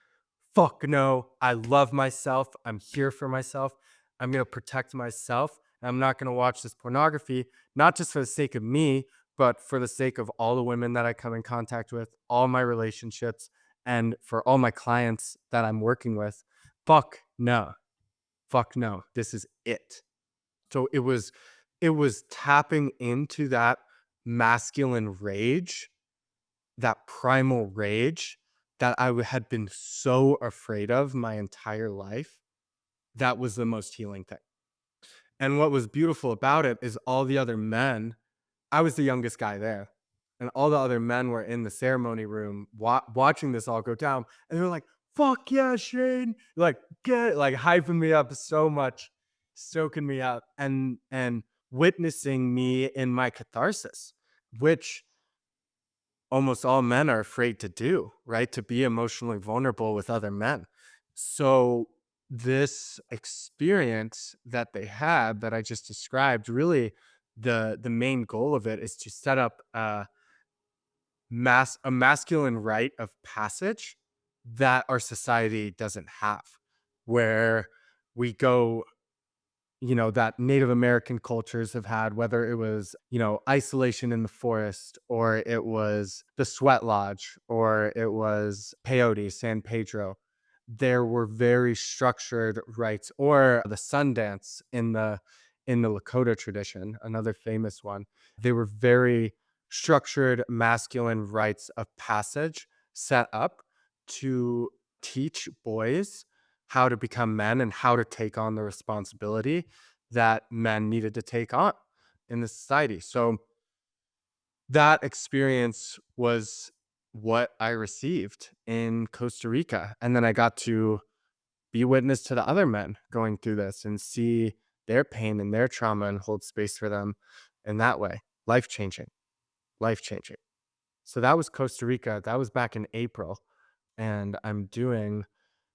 fuck no. I love myself. I'm here for myself. I'm going to protect myself. I'm not going to watch this pornography, not just for the sake of me, but for the sake of all the women that I come in contact with, all my relationships, and for all my clients that I'm working with. Fuck no. Fuck no. This is it. So it was tapping into that masculine rage, that primal rage that had been so afraid of my entire life. That was the most healing thing. And what was beautiful about it is all the other men, I was the youngest guy there. And all the other men were in the ceremony room watching this all go down. And they were like, "Fuck yeah, Shane." Like, get like hyping me up so much, stoking me up, and witnessing me in my catharsis, which almost all men are afraid to do, right? To be emotionally vulnerable with other men. So this experience that they had that I just described, really the main goal of it is to set up a masculine rite of passage that our society doesn't have, where we go, that Native American cultures have had, whether it was, isolation in the forest, or it was the sweat lodge, or it was peyote, San Pedro. There were very structured rites, or the Sundance in the Lakota tradition, another famous one. They were very structured masculine rites of passage set up to teach boys how to become men and how to take on the responsibility that men needed to take on in the society. So that experience was what I received in Costa Rica. And then I got to be witness to the other men going through this and see their pain and their trauma and hold space for them in that way. Life changing, life changing. So that was Costa Rica. That was back in April. And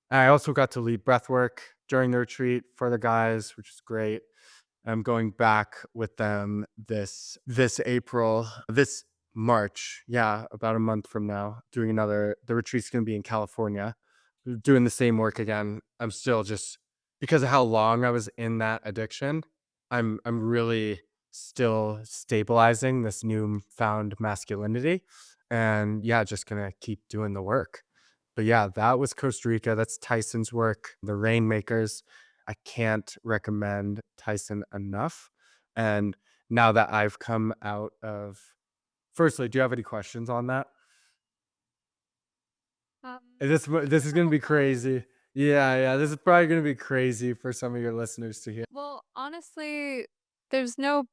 I also got to lead breathwork during the retreat for the guys, which is great. I'm going back with them this April, this March. Yeah, about a month from now, doing another. The retreat's going to be in California, doing the same work again. I'm still just because of how long I was in that addiction. I'm really still stabilizing this newfound masculinity, and yeah, just gonna keep doing the work. But yeah, that was Costa Rica. That's Tyson's work, the Rainmakers. I can't recommend Tyson enough. And now that I've come out of, firstly, do you have any questions on that? Um, This is gonna no, be not crazy. Yeah, this is probably gonna be crazy for some of your listeners to hear. well, honestly, there's no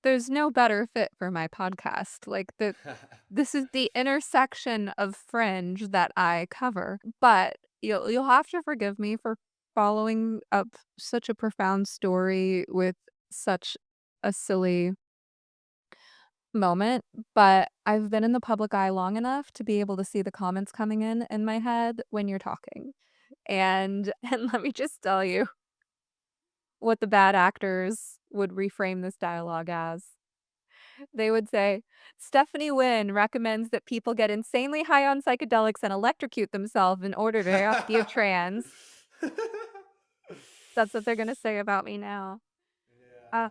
there's no better fit for my podcast. Like this is the intersection of fringe that I cover. But you'll have to forgive me for following up such a profound story with such a silly moment, but I've been in the public eye long enough to be able to see the comments coming in my head when you're talking. And and let me just tell you what the bad actors would reframe this dialogue as. They would say, "Stephanie Wynn recommends that people get insanely high on psychedelics and electrocute themselves in order to be trans." That's what they're gonna say about me now. Uh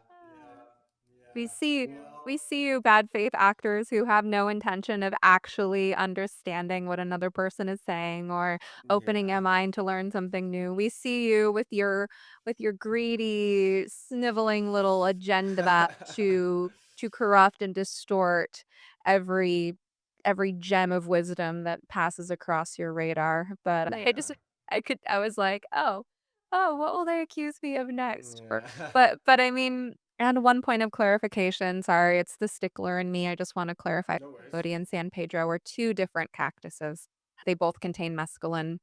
We see we see you bad faith actors who have no intention of actually understanding what another person is saying or opening a mind to learn something new. We see you with your greedy, sniveling little agenda to corrupt and distort every every gem of wisdom that passes across your radar. But I was like, "Oh, what will they accuse me of next?" For but I mean, and one point of clarification, sorry, it's the stickler in me, I just wanna clarify, peyote and San Pedro are 2 different cactuses. They both contain mescaline,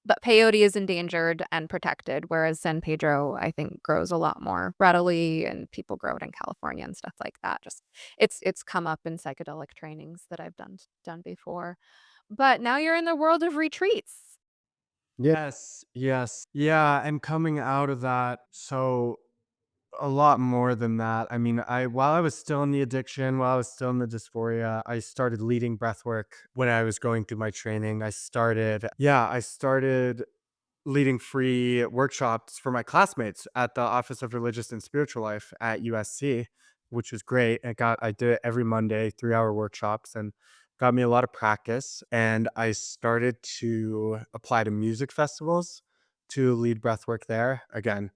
but peyote is endangered and protected, whereas San Pedro, I think, grows a lot more readily, and people grow it in California and stuff like that. Just it's come up in psychedelic trainings that I've done before. But now you're in the world of retreats. Yes, yes. Yeah, and coming out of that, so a lot more than that. I mean, I while I was still in the addiction, while I was still in the dysphoria, I started leading breathwork when I was going through my training. I started leading free workshops for my classmates at the Office of Religious and Spiritual Life at USC, which was great. I did it every Monday, 3-hour workshops, and got me a lot of practice. And I started to apply to music festivals to lead breathwork there. Again,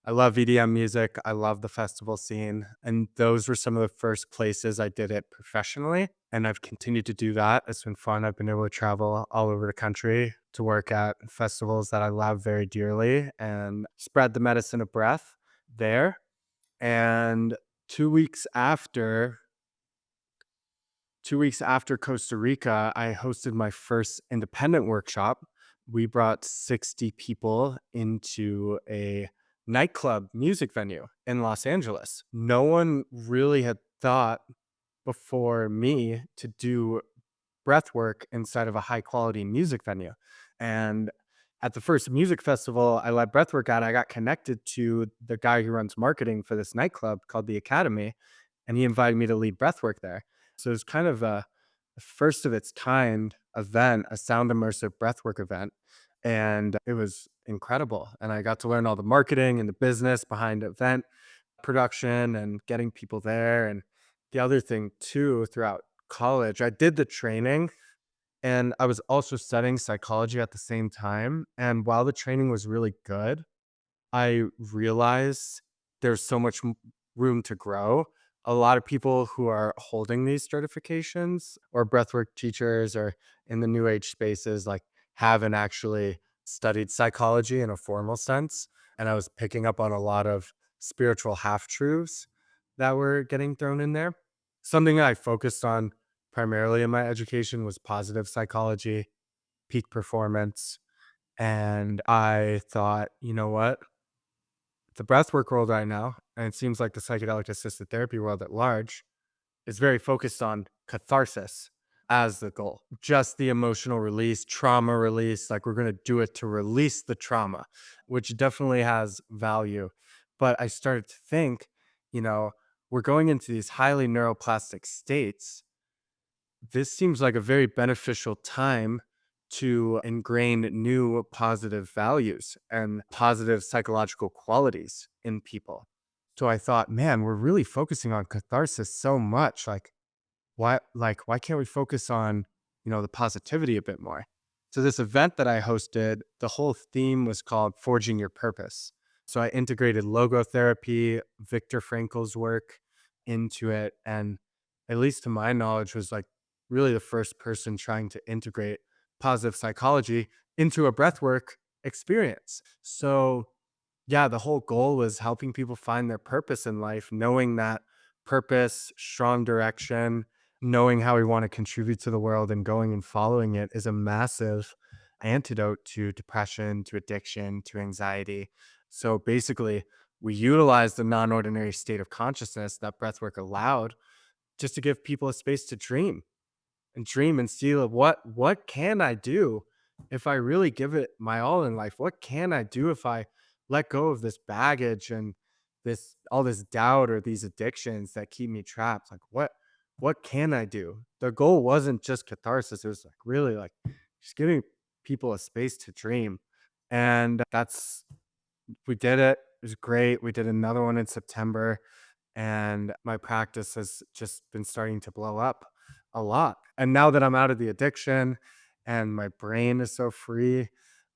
I love EDM music. I love the festival scene. And those were some of the first places I did it professionally. And I've continued to do that. It's been fun. I've been able to travel all over the country to work at festivals that I love very dearly and spread the medicine of breath there. And 2 weeks after 2 weeks after Costa Rica, I hosted my first independent workshop. We brought 60 people into a nightclub music venue in Los Angeles. No one really had thought before me to do breath work inside of a high quality music venue. And at the first music festival I led breathwork at, I got connected to the guy who runs marketing for this nightclub called the Academy, and he invited me to lead breathwork there. So it was kind of a first of its kind event, a sound immersive breathwork event. And it was incredible. And I got to learn all the marketing and the business behind event production and getting people there. And the other thing too, throughout college, I did the training and I was also studying psychology at the same time. And while the training was really good, I realized there's so much room to grow. A lot of people who are holding these certifications or breathwork teachers or in the new age spaces like haven't actually studied psychology in a formal sense. And I was picking up on a lot of spiritual half truths that were getting thrown in there. Something I focused on primarily in my education was positive psychology, peak performance. And I thought, you know what? The breathwork world right now, and it seems like the psychedelic assisted therapy world at large, is very focused on catharsis as the goal. Just the emotional release, trauma release, like we're going to do it to release the trauma, which definitely has value. But I started to think, you know, we're going into these highly neuroplastic states. This seems like a very beneficial time to ingrain new positive values and positive psychological qualities in people. So I thought, man, we're really focusing on catharsis so much. Why can't we focus on, the positivity a bit more? So this event that I hosted, the whole theme was called Forging Your Purpose. So I integrated logotherapy, Viktor Frankl's work into it, and at least to my knowledge was like really the first person trying to integrate positive psychology into a breathwork experience. So yeah, the whole goal was helping people find their purpose in life, knowing that purpose, strong direction, knowing how we want to contribute to the world and going and following it is a massive antidote to depression, to addiction, to anxiety. So basically, we utilize the non ordinary state of consciousness that breathwork allowed just to give people a space to dream and see like, what can I do if I really give it my all in life? What can I do if I let go of this baggage and this all this doubt or these addictions that keep me trapped? Like what can I do? The goal wasn't just catharsis. It was like really like just giving people a space to dream. And that's we did it. It was great. We did another one in September and my practice has just been starting to blow up a lot. And now that I'm out of the addiction and my brain is so free,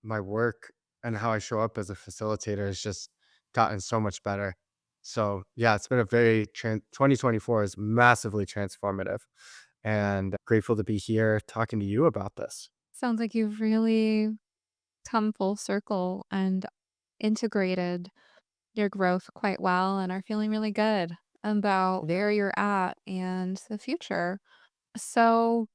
my work and how I show up as a facilitator has just gotten so much better. So, yeah, it's been a 2024 is massively transformative and grateful to be here talking to you about this. Sounds like you've really come full circle and integrated your growth quite well and are feeling really good about where you're at and the future. So,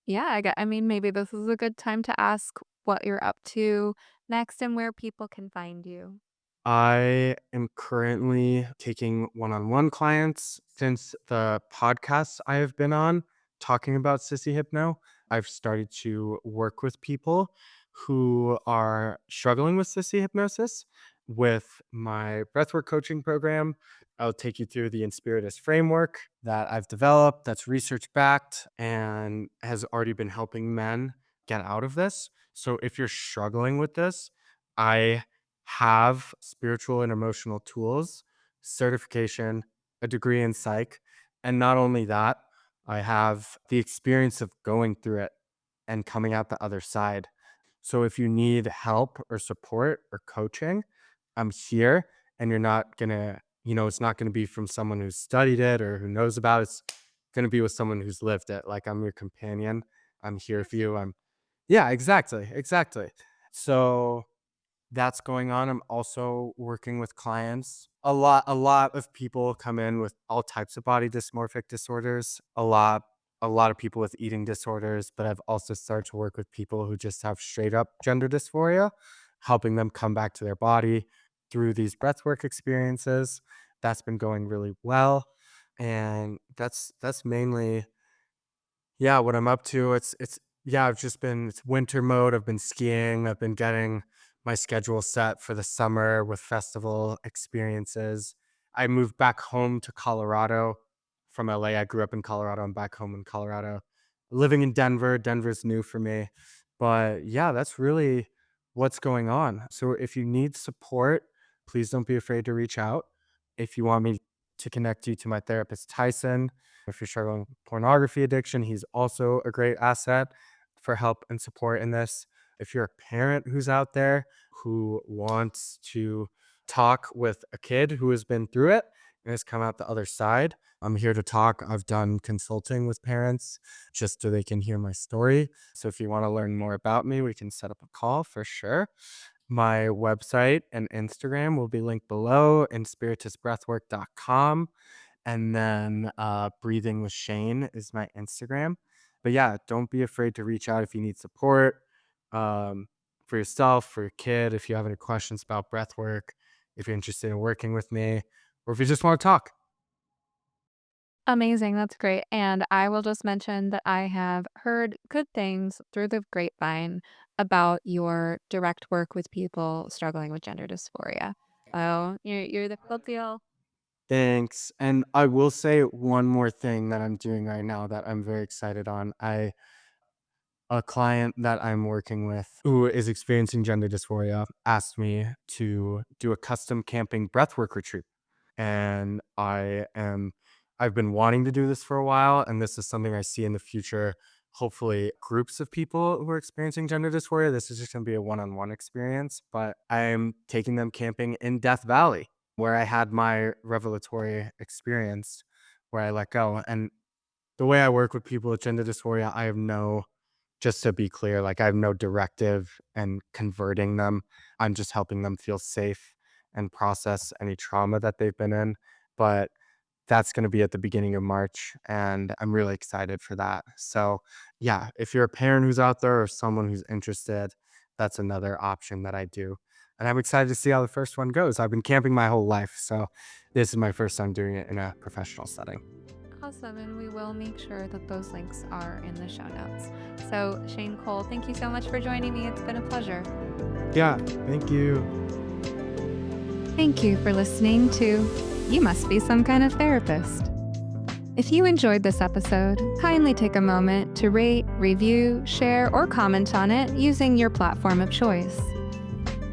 yeah, I mean, maybe this is a good time to ask what you're up to next and where people can find you. I am currently taking one-on-one clients since the podcasts I have been on talking about sissy hypno. I've started to work with people who are struggling with sissy hypnosis with my breathwork coaching program. I'll take you through the Inspiritus framework that I've developed that's research backed and has already been helping men get out of this. So if you're struggling with this, I have spiritual and emotional tools, certification, a degree in psych. And not only that, I have the experience of going through it and coming out the other side. So if you need help or support or coaching, I'm here and you're not going to, it's not going to be from someone who's studied it or who knows about it. It's going to be with someone who's lived it. Like I'm your companion. I'm here for you. Yeah, exactly. Exactly. So that's going on. I'm also working with clients. A lot of people come in with all types of body dysmorphic disorders. A lot of people with eating disorders, but I've also started to work with people who just have straight up gender dysphoria, helping them come back to their body through these breathwork experiences. That's been going really well. And that's mainly yeah, what I'm up to, it's yeah, I've just been it's winter mode. I've been skiing. I've been getting my schedule set for the summer with festival experiences. I moved back home to Colorado from LA. I grew up in Colorado. I'm back home in Colorado. Living in Denver. Denver's new for me. But yeah, that's really what's going on. So if you need support, please don't be afraid to reach out. If you want me to connect you to my therapist, Tyson, if you're struggling with pornography addiction, he's also a great asset for help and support in this. If you're a parent who's out there who wants to talk with a kid who has been through it and has come out the other side, I'm here to talk. I've done consulting with parents just so they can hear my story. So if you want to learn more about me, we can set up a call for sure. My website and Instagram will be linked below, inspiritusbreathwork.com. And then Breathing with Shane is my Instagram. But yeah, don't be afraid to reach out if you need support um, for yourself, for your kid, if you have any questions about breath work, if you're interested in working with me, or if you just want to talk. Amazing, that's great, and I will just mention that I have heard good things through the grapevine about your direct work with people struggling with gender dysphoria. Oh, you're the real deal. Thanks. And I will say one more thing that I'm doing right now that I'm very excited on. A client that I'm working with who is experiencing gender dysphoria asked me to do a custom camping breathwork retreat. And I've been wanting to do this for a while, and this is something I see in the future. Hopefully, groups of people who are experiencing gender dysphoria. This is just going to be a one-on-one experience, but I'm taking them camping in Death Valley, where I had my revelatory experience, where I let go. And the way I work with people with gender dysphoria, I have no just to be clear, like I have no directive and converting them. I'm just helping them feel safe and process any trauma that they've been in. But That's going to be at the beginning of March, and I'm really excited for that. So yeah, if you're a parent who's out there or someone who's interested, that's another option that I do. And I'm excited to see how the first one goes. I've been camping my whole life, so this is my first time doing it in a professional setting. Awesome, and we will make sure that those links are in the show notes. So Shane Cole, thank you so much for joining me. It's been a pleasure. Yeah, thank you. Thank you for listening to You Must Be Some Kind of Therapist. If you enjoyed this episode, kindly take a moment to rate, review, share, or comment on it using your platform of choice.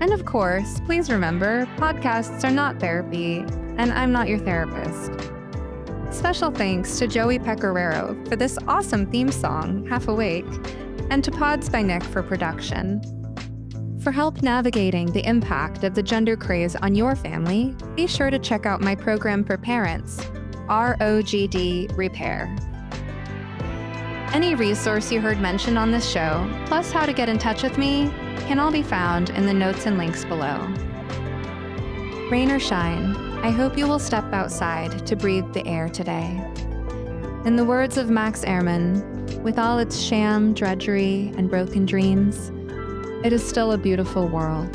And of course, please remember, podcasts are not therapy, and I'm not your therapist. Special thanks to Joey Pecoraro for this awesome theme song, Half Awake, and to Pods by Nick for production. For help navigating the impact of the gender craze on your family, be sure to check out my program for parents, ROGD Repair. Any resource you heard mentioned on this show, plus how to get in touch with me, can all be found in the notes and links below. Rain or shine, I hope you will step outside to breathe the air today. In the words of Max Ehrmann, with all its sham, drudgery, and broken dreams, it is still a beautiful world.